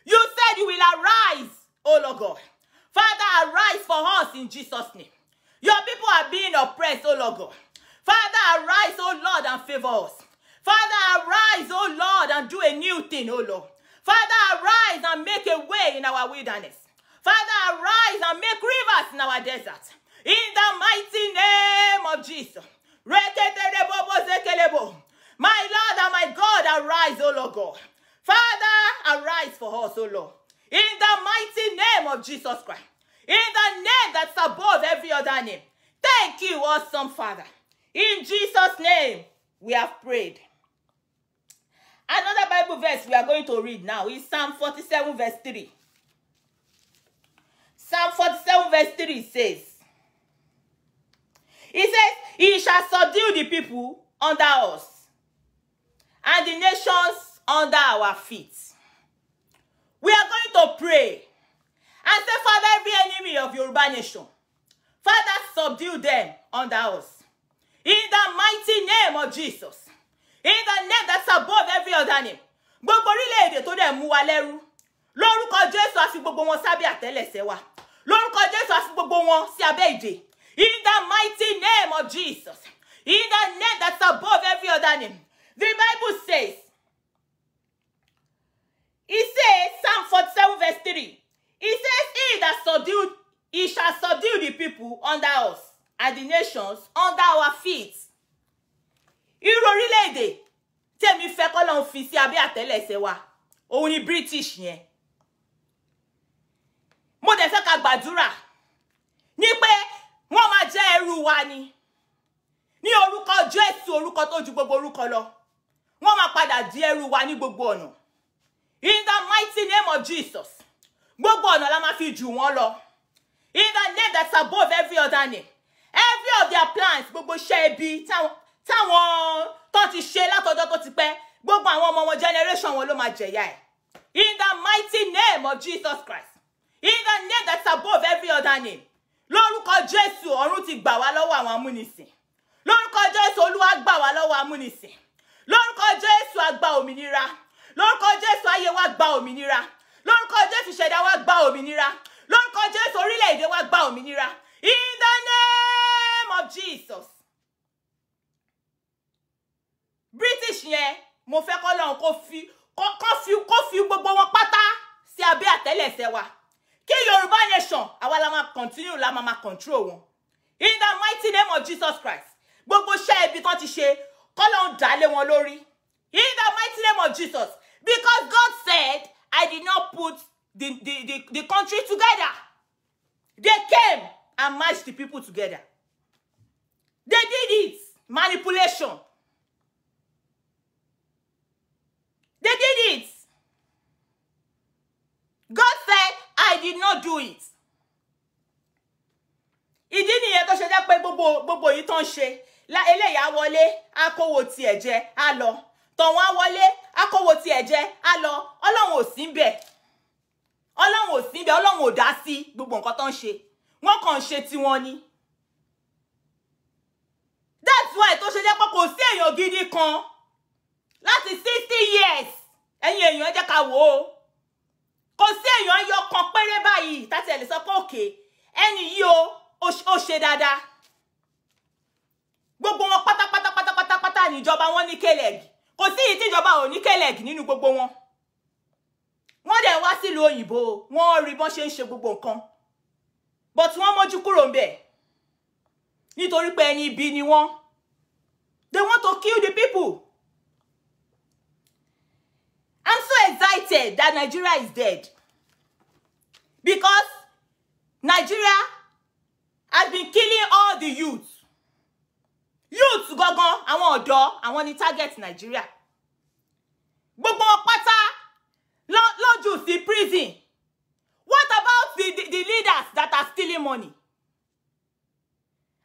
You said you will arise, oh Lord God. Father, arise for us in Jesus' name. Your people are being oppressed, oh Lord God. Father, arise, oh Lord, and favor us. Father, arise, oh Lord, and do a new thing, oh Lord. Father, arise and make a way in our wilderness. Father, arise and make rivers in our desert. In the mighty name of Jesus. My Lord and my God, arise, O Lord God. Father, arise for us, O Lord. In the mighty name of Jesus Christ. In the name that's above every other name. Thank you, awesome Father. In Jesus' name, we have prayed. Another Bible verse we are going to read now is Psalm 47 verse 3. Psalm 47 verse 3 says, it says, he shall subdue the people under us, and the nations under our feet. We are going to pray and say, Father, every enemy of Yoruba nation, Father, subdue them under us. In the mighty name of Jesus. In the name that's above every other name. Gbogbo orílẹ̀-èdè tó dẹ̀ mú wa lẹ́rú. Lórúkọ Jésù a fi gbogbo wọn sábẹ́ àtẹ́lẹsẹ̀ wa. Lórúkọ Jésù a fi gbogbo wọn sí abẹ́ ìdè. In the mighty name of Jesus. In the name that's above every other name. The Bible says, it says, Psalm 47 verse 3. It says, he shall subdue the people under us, and the nations under our feet. Irú orílẹ̀-èdè tèmi fẹ́ k'Ọlọ́run fi sí abẹ́ àtẹ́lẹsẹ̀ wa. Òun ni British yẹn. Mo dẹ̀ fẹ́ ká gbàdúrà ní pé wọ́n máa jẹ́ ẹrú wa ni. Ní orúkọ Jésù, orúkọ tó ju gbogbo orúkọ lọ. Wọ́n máa padà di ẹrú wa ní gbogbo ọ̀nà. In the mighty name of Jesus. Gbogbo ọ̀nà la máa fi jù wọ́n lọ. In the name that's above every other name. Every of their plans, gbogbo iṣẹ́ ibi táwọn tó ti ṣe látọjọ́ tó ti pẹ́, gbogbo àwọn ọmọ wọn generation wọn ló máa jẹ̀yà ẹ̀. In the mighty name of Jesus Christ. In the name that's above every other name. Lórúkọ lórúkọ Jésù ọ̀run ti gbà wá lọ́wọ́ àwọn amúnisìn. Lórúkọ Jésù Olúwa gbà wá lọ́wọ́ amúnisìn. Lórúkọ Jésù a gba òmìnira. Lórúkọ Jésù ayé wa gba òmìnira. Lórúkọ Jésù ìṣẹ̀dá wa gba òmìnira. Lórúkọ Jésù orílẹ̀-èdè wa gba òmìnira. In the name of Jesus. British yẹn mo fẹ́ k'Ọlọ́run kó fi gbogbo wọn pátá sí abẹ́ àtẹ́lẹsẹ̀ wa. Kí Yorùbá nation àwa la máa continue la máa control wọn. In the mighty name of Jesus Christ. Gbogbo iṣẹ́ ibi tán ti ṣe k'Ọlọ́run dá lé wọn lórí. In the mighty name of Jesus. Because God said, I did not put the country together. They came and matched the people together. They did it. Manipulation. They did it. God said, I did not do it. Ìdí nìyẹn tó ṣe jẹ́ pé gbogbo yìí tó ń ṣe eléyà wọlé akówó tiẹ̀ jẹ á lọ. Tọ̀wọ́n wọlé akówó tiẹ̀ jẹ á lọ. Ọlọ́run ò sí ńbẹ̀. Ọlọ́run ò sí ńbẹ̀. Ọlọ́run ò dá sí gbogbo nǹkan tó ń ṣe. Wọ́n kàn ń ṣe tiwọn ni. That's why tó ṣe jẹ́ pé kò sí èèyàn gidi kan láti 60 years. Ẹ̀yin èèyàn ẹ jẹ́ ká wò ó. Kò sí èèyàn yọ kan péré báyìí táti ẹ lè sọ pé òkè ẹni yìí ó ṣe dáadáa. Gbogbo wọn pátápátá níjọba wọn ní kélẹ̀gì. Kò sí ìyí tíjọba ò ní kélẹ̀gì nínú gbogbo wọn. Wọ́n dẹ̀ wá sílùú òyìnbó, wọ́n rí bọ́n ṣe ń ṣe gbogbo nǹkan. But wọ́n mójú kúrò ńbẹ̀. Nítorí pé ẹni ibi ni wọ́n. They want to kill the people. I'm so excited that Nigeria is dead. Because Nigeria has been killing all the youth. Youth gangan, àwọn ọ̀dọ́, àwọn ni target Nigeria. Gbogbo wọn pátá lójú sí prison. What about the leaders that are stealing money?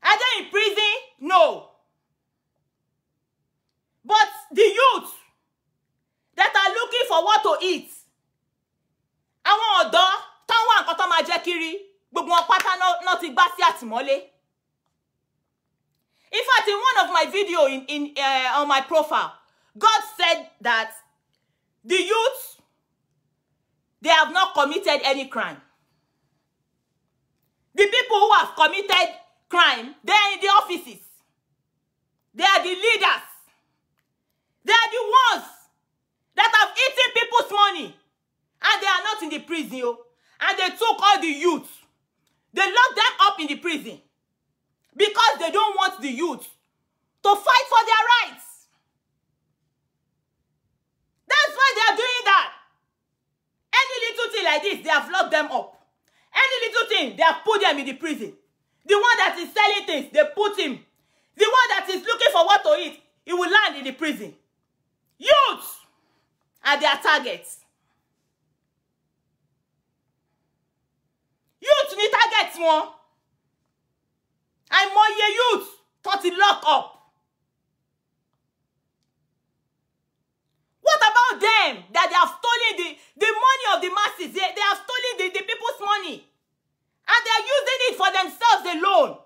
Are they in prison? No. But the youth that are looking for what to eat, àwọn ọ̀dọ́ tán wá nǹkan tán máa jẹ kiri, gbogbo wọn pátá náà ti gbá sí àtìmọ́lé. In fact, in one of my video on my profile, God said that the youth, they have not committed any crime. The people who have committed crime, they are in the offices. They are the leaders. They are the ones that have eaten people's money. And they are not in the prison. And they took all the youth. They locked them up in the prison. Because they don't want the youth to fight for their rights. That's why they are doing that. Any little thing like this, they have locked them up. Any little thing, they have put them in the prison. The one that is selling things, they put him. The one that is looking for what to eat, he will land in the prison. Youth are their targets. Youth ni targets wọn. Àìmọye youth tó ti lock up. What about them that they have stolen the money of the masses? They have stolen the people's money. And they are using it for themselves alone.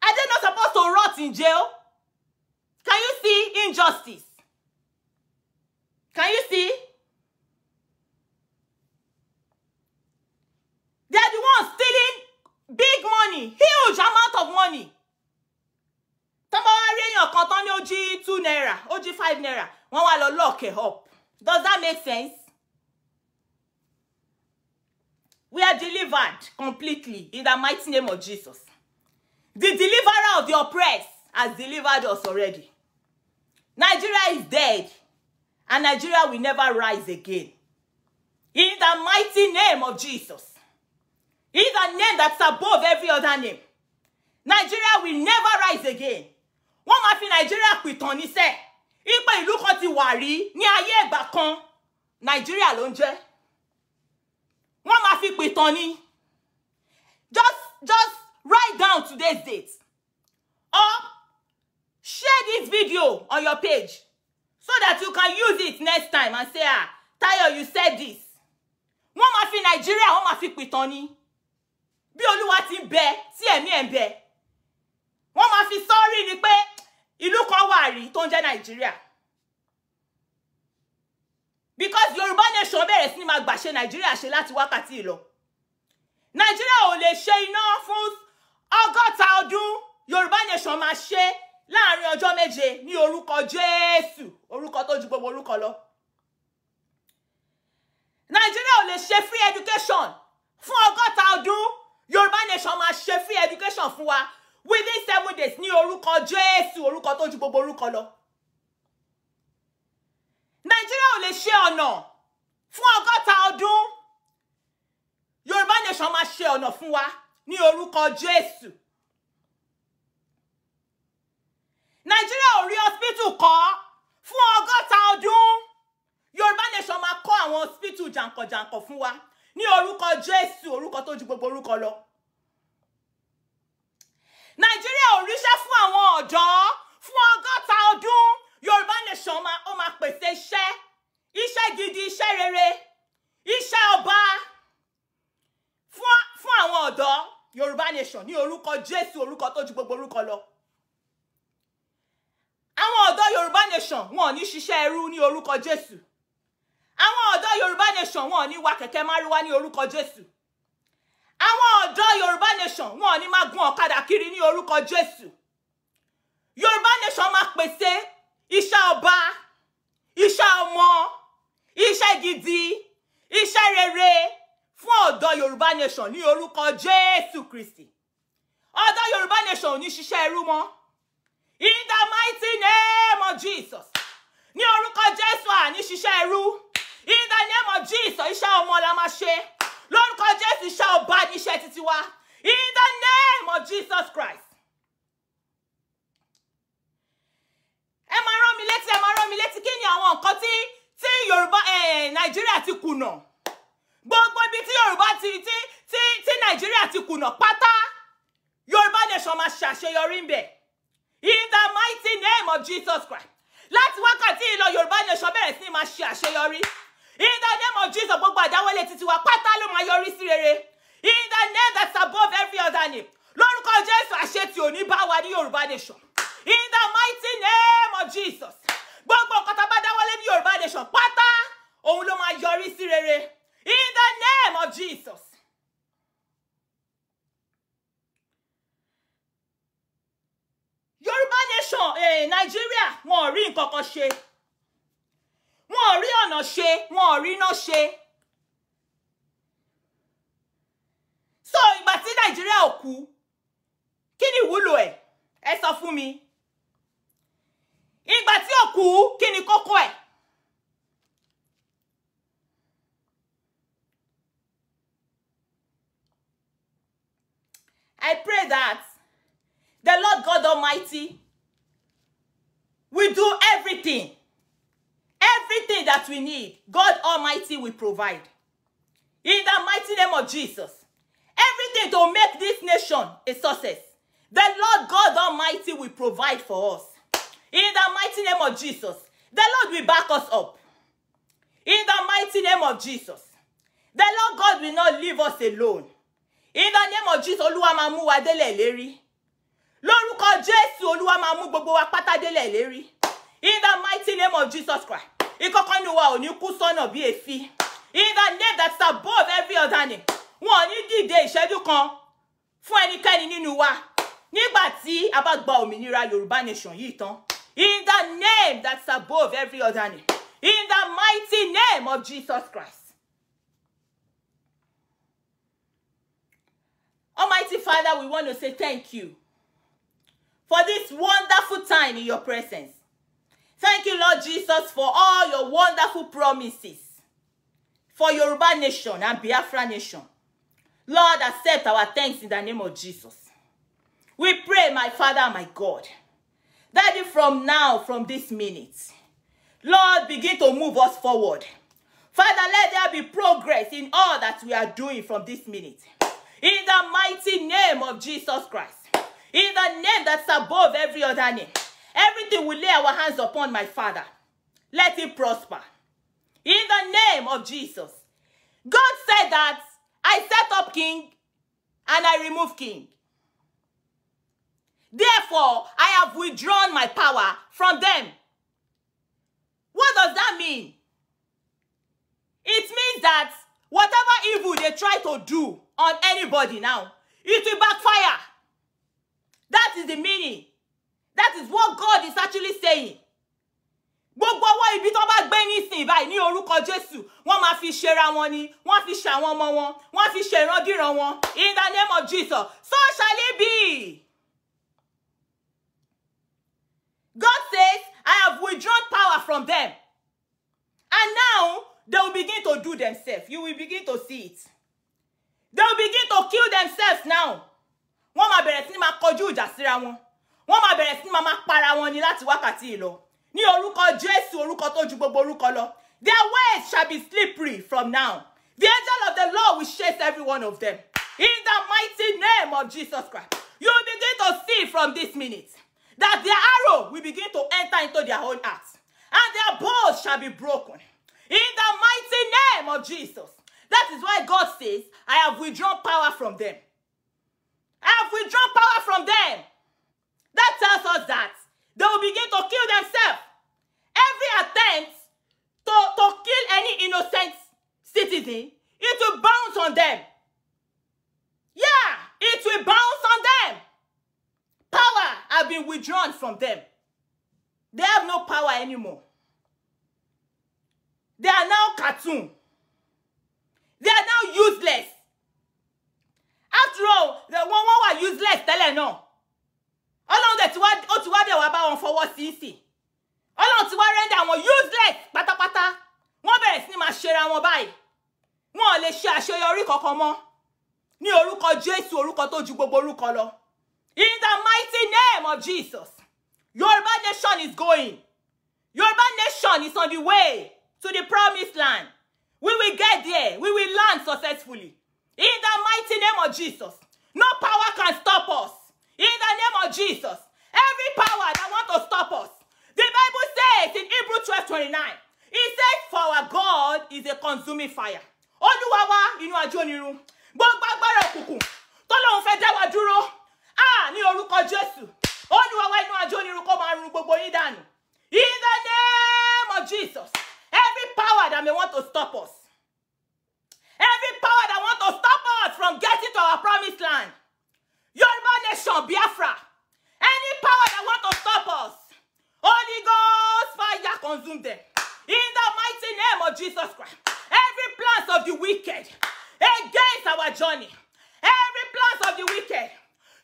Are they not supposed to rot in jail? Can you see injustice? Can you see? They are the ones stealing big money, huge amount of money. Somebody in your company OG 2 naira, OG 5 naira, one while lock it up. Does that make sense? We are delivered completely in the mighty name of Jesus. The deliverer of the oppressed has delivered us already. Nigeria is dead, and Nigeria will never rise again. In the mighty name of Jesus. In the name that's above every other name. Nigeria will never rise again. Wọ́n máa fi Nigeria pìtàn níṣẹ́. Ipe ìlú kan ti wà rí ní ayé ìgbà kan. Nigeria ló ń jẹ́. Wọ́n máa fi pìtàn ní. Just write down today's date. Or share this video on your page so that you can use it next time and say, Tayo, you said this. Wọ́n máa fi Nigeria, wọ́n máa fi pìtàn ní. Bí Olúwa ti bẹ tí ẹ̀mí ẹ̀ ń bẹ wọ́n máa fi sọ́rí ni pé ìlú kan wà rí tó ń jẹ́ Nàìjíríà because Yorùbá nation bẹ̀rẹ̀ sí ni máa gbàṣẹ Nàìjíríà ṣe láti wákàtí ìlọ Nàìjíríà ò lè ṣe iná fún 100 ọdún Yorùbá nation máa ṣe láàrin ọjọ́ méje ní orúkọ Jésù orúkọ tó ju gbogbo orúkọ lọ Nàìjíríà ò lè ṣe free education fún 100 ọdún Yorùbá nation máa ṣe free education fún wa within 7 days ní orúkọ Jésù orúkọ tó ju gbogbo orúkọ lọ Nàìjíríà ò lè ṣe ọ̀nà fún 100 ọdún Yorùbá nation máa ṣe ọ̀nà fún wa ní orúkọ Jésù Nàìjíríà ò rí hospital kọ́ fún 100 ọdún Yorùbá nation máa kọ́ àwọn hospital jàǹkànjàǹkàn fún wa ní orúkọ Jésù orúkọ tó ju gbogbo orúkọ lọ Nàìjíríà ò ríṣẹ́ fún àwọn ọ̀dọ́ fún 100 ọdún Yorùbá nation ó máa pèsè iṣẹ́ gidi iṣẹ́ rere iṣẹ́ ọba fún àwọn ọ̀dọ́ Yorùbá nation ní orúkọ Jésù orúkọ tó ju gbogbo orúkọ lọ àwọn ọ̀dọ́ Yorùbá nation wọn ò ní ṣiṣẹ́ ẹrú ní orúkọ Jésù àwọn ọ̀dọ́ Yorùbá nation wọn ò ní wa kẹ̀kẹ́ márúwá ní orúkọ Jésù àwọn ọ̀dọ́ Yorùbá nation wọn ò ní máa gun ọ̀kadà kiri ní orúkọ Jésù Yorùbá nation máa pèsè iṣẹ́ ọba iṣẹ́ ọmọ iṣẹ́ gidi iṣẹ́ rere fún ọ̀dọ́ Yorùbá nation ní orúkọ Jésù Kristi ọ̀dọ́ Yorùbá nation ò ní ṣiṣẹ́ ẹrú mọ́ in the mighty name of Jesus ní orúkọ Jésù àní ṣiṣẹ́ ẹrú in the name of Jesus iṣẹ́ ọmọ la máa ṣe lórúkọ Jésù iṣẹ́ ọba níṣẹ́ títí wa in the name of Jesus Christ ẹ máa rán mi létí kí ni àwọn nǹkan tí Yorùbá Nàìjíríà ti kùnà gbogbo ibi tí Yorùbá tí Nàìjíríà ti kùnà pátá Yorùbá nation máa ṣàṣeyọrí ń bẹ̀ in the mighty name of Jesus Christ láti wákàtí ìlọ Yorùbá nation bẹ̀rẹ̀ sí máa ṣe àṣeyọrí in the name of Jesus gbogbo àdáwọlé títí wa pátá ló máa yọrí sí rere in the name that's above every other name lórúkọ Jésù àṣetì òní bá wa ní Yorùbá nation in the mighty name of Jesus gbogbo nǹkan tá a bá dáwọlé ní Yorùbá nation pátá òun ló máa yọrí sí rere in the name of Jesus. Yorùbá nation Nàìjíríà wọn ò rí nǹkan kan ṣe wọn ò rí ọ̀nà ṣe wọn ò rí iná ṣe so ìgbà tí Nàìjíríà ò kú kí ni ìwúlò ẹ sọ fún mi ìgbà tí ò kú kí ni kókó ẹ̀ I pray that the Lord God Almighty will do everything that we need. God Almighty will provide. In the mighty name of Jesus. Everything to make this nation a success. The Lord God Almighty will provide for us. In the mighty name of Jesus. The Lord will back us up. In the mighty name of Jesus. The Lord God will not leave us alone. In the name of Jesus, Olúwa máa mú wa délẹ̀ ìlérí. Lórúkọ Jésù, Olúwa máa mú gbogbo wa pátá délẹ̀ ìlérí. In the mighty name of Jesus Christ. Ìkọ̀kan nínú wa ò ní kú sọ́nà bí èéfín. In the name that's above every other name. Wọn ò ní dìde ìṣẹ́jú kan fún ẹnikẹ́ni nínú wa. Nígbà tí a bá gba òmìnira Yorùbá nation yìí tán. In the name that's above every other name. In the mighty name of Jesus Christ. Almighty Father, we want to say thank you for this wonderful time in your presence. Thank you, Lord Jesus, for all your wonderful promises for Yoruba nation and Biafra nation. Lord, accept our thanks in the name of Jesus. We pray, my Father and my God, that from now, from this minute, Lord, begin to move us forward. Father, let there be progress in all that we are doing from this minute. In the mighty name of Jesus Christ. In the name that's above every other name. Everything we lay our hands upon, my Father, let it prosper. In the name of Jesus. God said that I set up king and I remove king. Therefore, I have withdrawn my power from them. What does that mean? It means that whatever evil they try to do on anybody now, it will backfire. That is the meaning. That is what God is actually saying. Gbogbo ọwọ́ ibi tó bá gbé nísìn báyìí ní orúkọ Jésù, wọ́n máa fi ṣera wọn ni, wọ́n fi ṣe àwọn ọmọ wọn, wọ́n fi ṣe ìrandíran wọn. In the name of Jesus, so shall it be. God says, I have withdrawn power from them. And now, they will begin to do themselves. You will begin to see it. They will begin to kill themselves now. Wọ́n máa bẹ̀rẹ̀ sí ní máa kọjú ìjà síra wọn. Wọ́n máa bẹ̀rẹ̀ sí ní máa para wọn ni láti wákàtí ìlọ. Ní orúkọ Jésù, orúkọ tó ju gbogbo orúkọ lọ. Their ways shall be slippery from now. The angel of the Lord will chase every one of them. In the mighty name of Jesus Christ. You will begin to see from this minute that their arrow will begin to enter into their own hearts. And their bows shall be broken. In the mighty name of Jesus. That is why God says, I have withdrawn power from them. I have withdrawn power from them. That tells us that they will begin to kill themselves. Every attempt to kill any innocent citizen, it will bounce on them. Yeah, it will bounce on them. Power has been withdrawn from them. They have no power anymore. They are now cartoon. They are now useless. After all, the one were useless tẹ́lẹ̀ náà. Ọlọ́run dẹ̀ ó ti wá dẹ̀ wá bá wọn fọwọ́ sí sí. Ọlọ́run ti wá render àwọn useless pátápátá. Wọ́n bẹ̀rẹ̀ sí ní máa ṣera wọn báyìí. Wọn ò lè ṣe àṣeyọrí kankan mọ́. Ní orúkọ Jésù, orúkọ tó ju gbogbo orúkọ lọ. In the mighty name of Jesus. Yoruba nation is going. Yoruba nation is on the way to the promised land. We will get there. We will land successfully. In the mighty name of Jesus. No power can stop us. In the name of Jesus. Every power that wants to stop us. The Bible says in Hebrews 12:29. It says, for our God is a consuming fire. Olúwa wa inú ajónirun. Gbogbo agbára òkùnkùn tó lóun fẹ́ dá wa dúró. Ní orúkọ Jésù. Olúwa wa inú ajónirun kó máa run gbogbo yín dànù. In the name of Jesus. Every power that may want to stop us. Every power that wants to stop us from getting to our promised land. Yoruba nation, Biafra. Any power that wants to stop us. Holy Ghost fire consume them. In the mighty name of Jesus Christ. Every plans of the wicked against our journey. Every plans of the wicked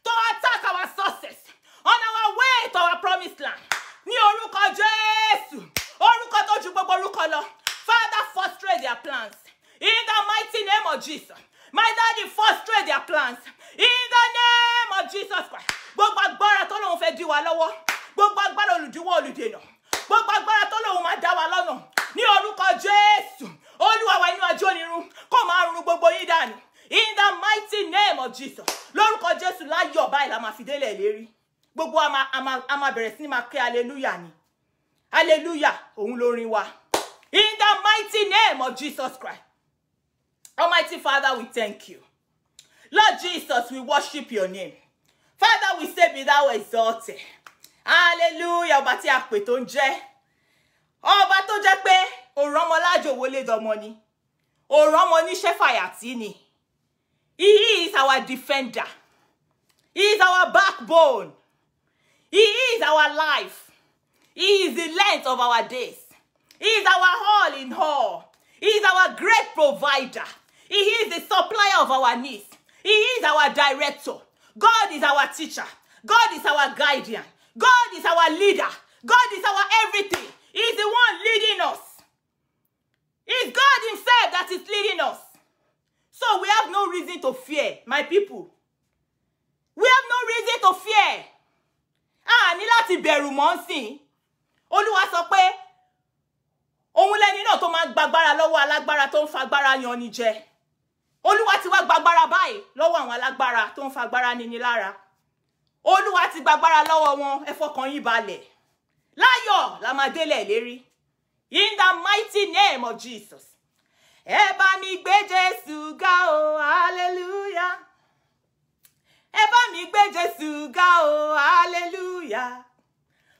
to attack our success on our way to our promised land. Ní orúkọ Jésù. Orúkọ tó ju gbogbo orúkọ lọ. Father, frustrate their plans. In the mighty name of Jesus. My daddy, frustrate their plans. In the name of Jesus Christ. Gbogbo agbára tó lóun fẹ́ dí wa lọ́wọ́. Gbogbo agbára olùdíwọ́ olùdènà. Gbogbo agbára tó lóun máa dá wa lọ́nà. Ní orúkọ Jésù. Olúwa wa inú ajónirun kó máa run gbogbo yín dànù. In the mighty name of Jesus. Lórúkọ Jésù láyọ̀ báyìí la máa fi délẹ̀ lérí. Gbogbo a máa bẹ̀rẹ̀ sí ní máa ké hallelujah ni. Hallelujah, òun lórin wa. In the mighty name of Jesus Christ. Almighty Father, we thank you. Lord Jesus, we worship your name. Father, we say be thou exalted. Hallelujah, ọba tí a pè tó ń jẹ́. Ọba tó jẹ́ pé òràn ọmọ lájò wọlé dọmọ ni. Òràn ọmọ níṣẹ́ fàyàtì ni. He is our defender. He is our backbone. He is our life. He is the length of our days. He is our all in all. He is our great provider. He is the supplier of our needs. He is our director. God is our teacher. God is our guardian. God is our leader. God is our everything. He is the one leading us. It is God himself that is leading us. So we have no reason to fear, my people. We have no reason to fear. Ní láti bẹ̀rù mọ́ nsìn. Olúwa sọ pé òun lẹni náà tó máa gbàgbára lọ́wọ́ alágbára tó ń fagbára yan ni jẹ. Olúwa ti wá gbàgbára báyìí lọ́wọ́ àwọn alágbára tó ń fagbára níni lára. Olúwa ti gbàgbára lọ́wọ́ wọn, ẹ fọkàn yín balẹ̀. Láyọ̀ la máa délẹ̀ lérí. In the mighty name of Jesus. Ẹ bá mi gbé Jésù ga o, hallelujah. Jésù ga o, hallelujah.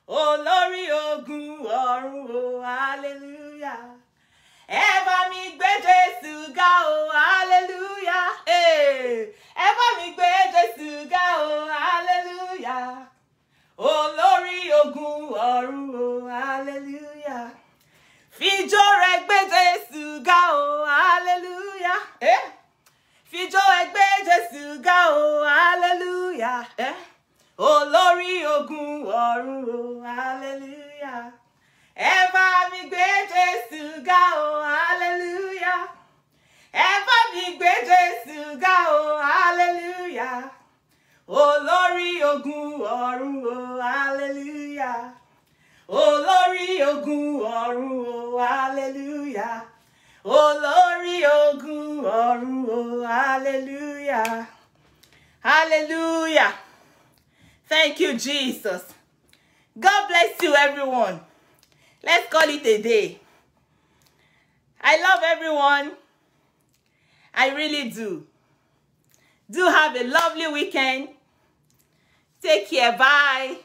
Olórí ogun ọ̀run o, hallelujah. Ẹ bá mi gbé Jésù ga o, hallelujah. Ẹ bá mi gbé Jésù ga o, hallelujah. Olórí ogun ọ̀run o, hallelujah. Fijó rẹ gbé Jésù ga o, hallelujah. Fijó ẹ gbé Jésù ga o, hallelujah. Olórí ogun ọ̀run o, hallelujah. Ẹ bá mi gbé Jésù ga o, hallelujah. Ẹ bá mi gbé Jésù ga o, hallelujah. Olórí ogun ọ̀run o, hallelujah. Olórí ogun ọ̀run o, hallelujah. Olórí ogun ọ̀run o, hallelujah. Hallelujah. Thank you, Jesus. God bless you, everyone. Let's call it a day. I love everyone. I really do. Do have a lovely weekend. Take care. Bye.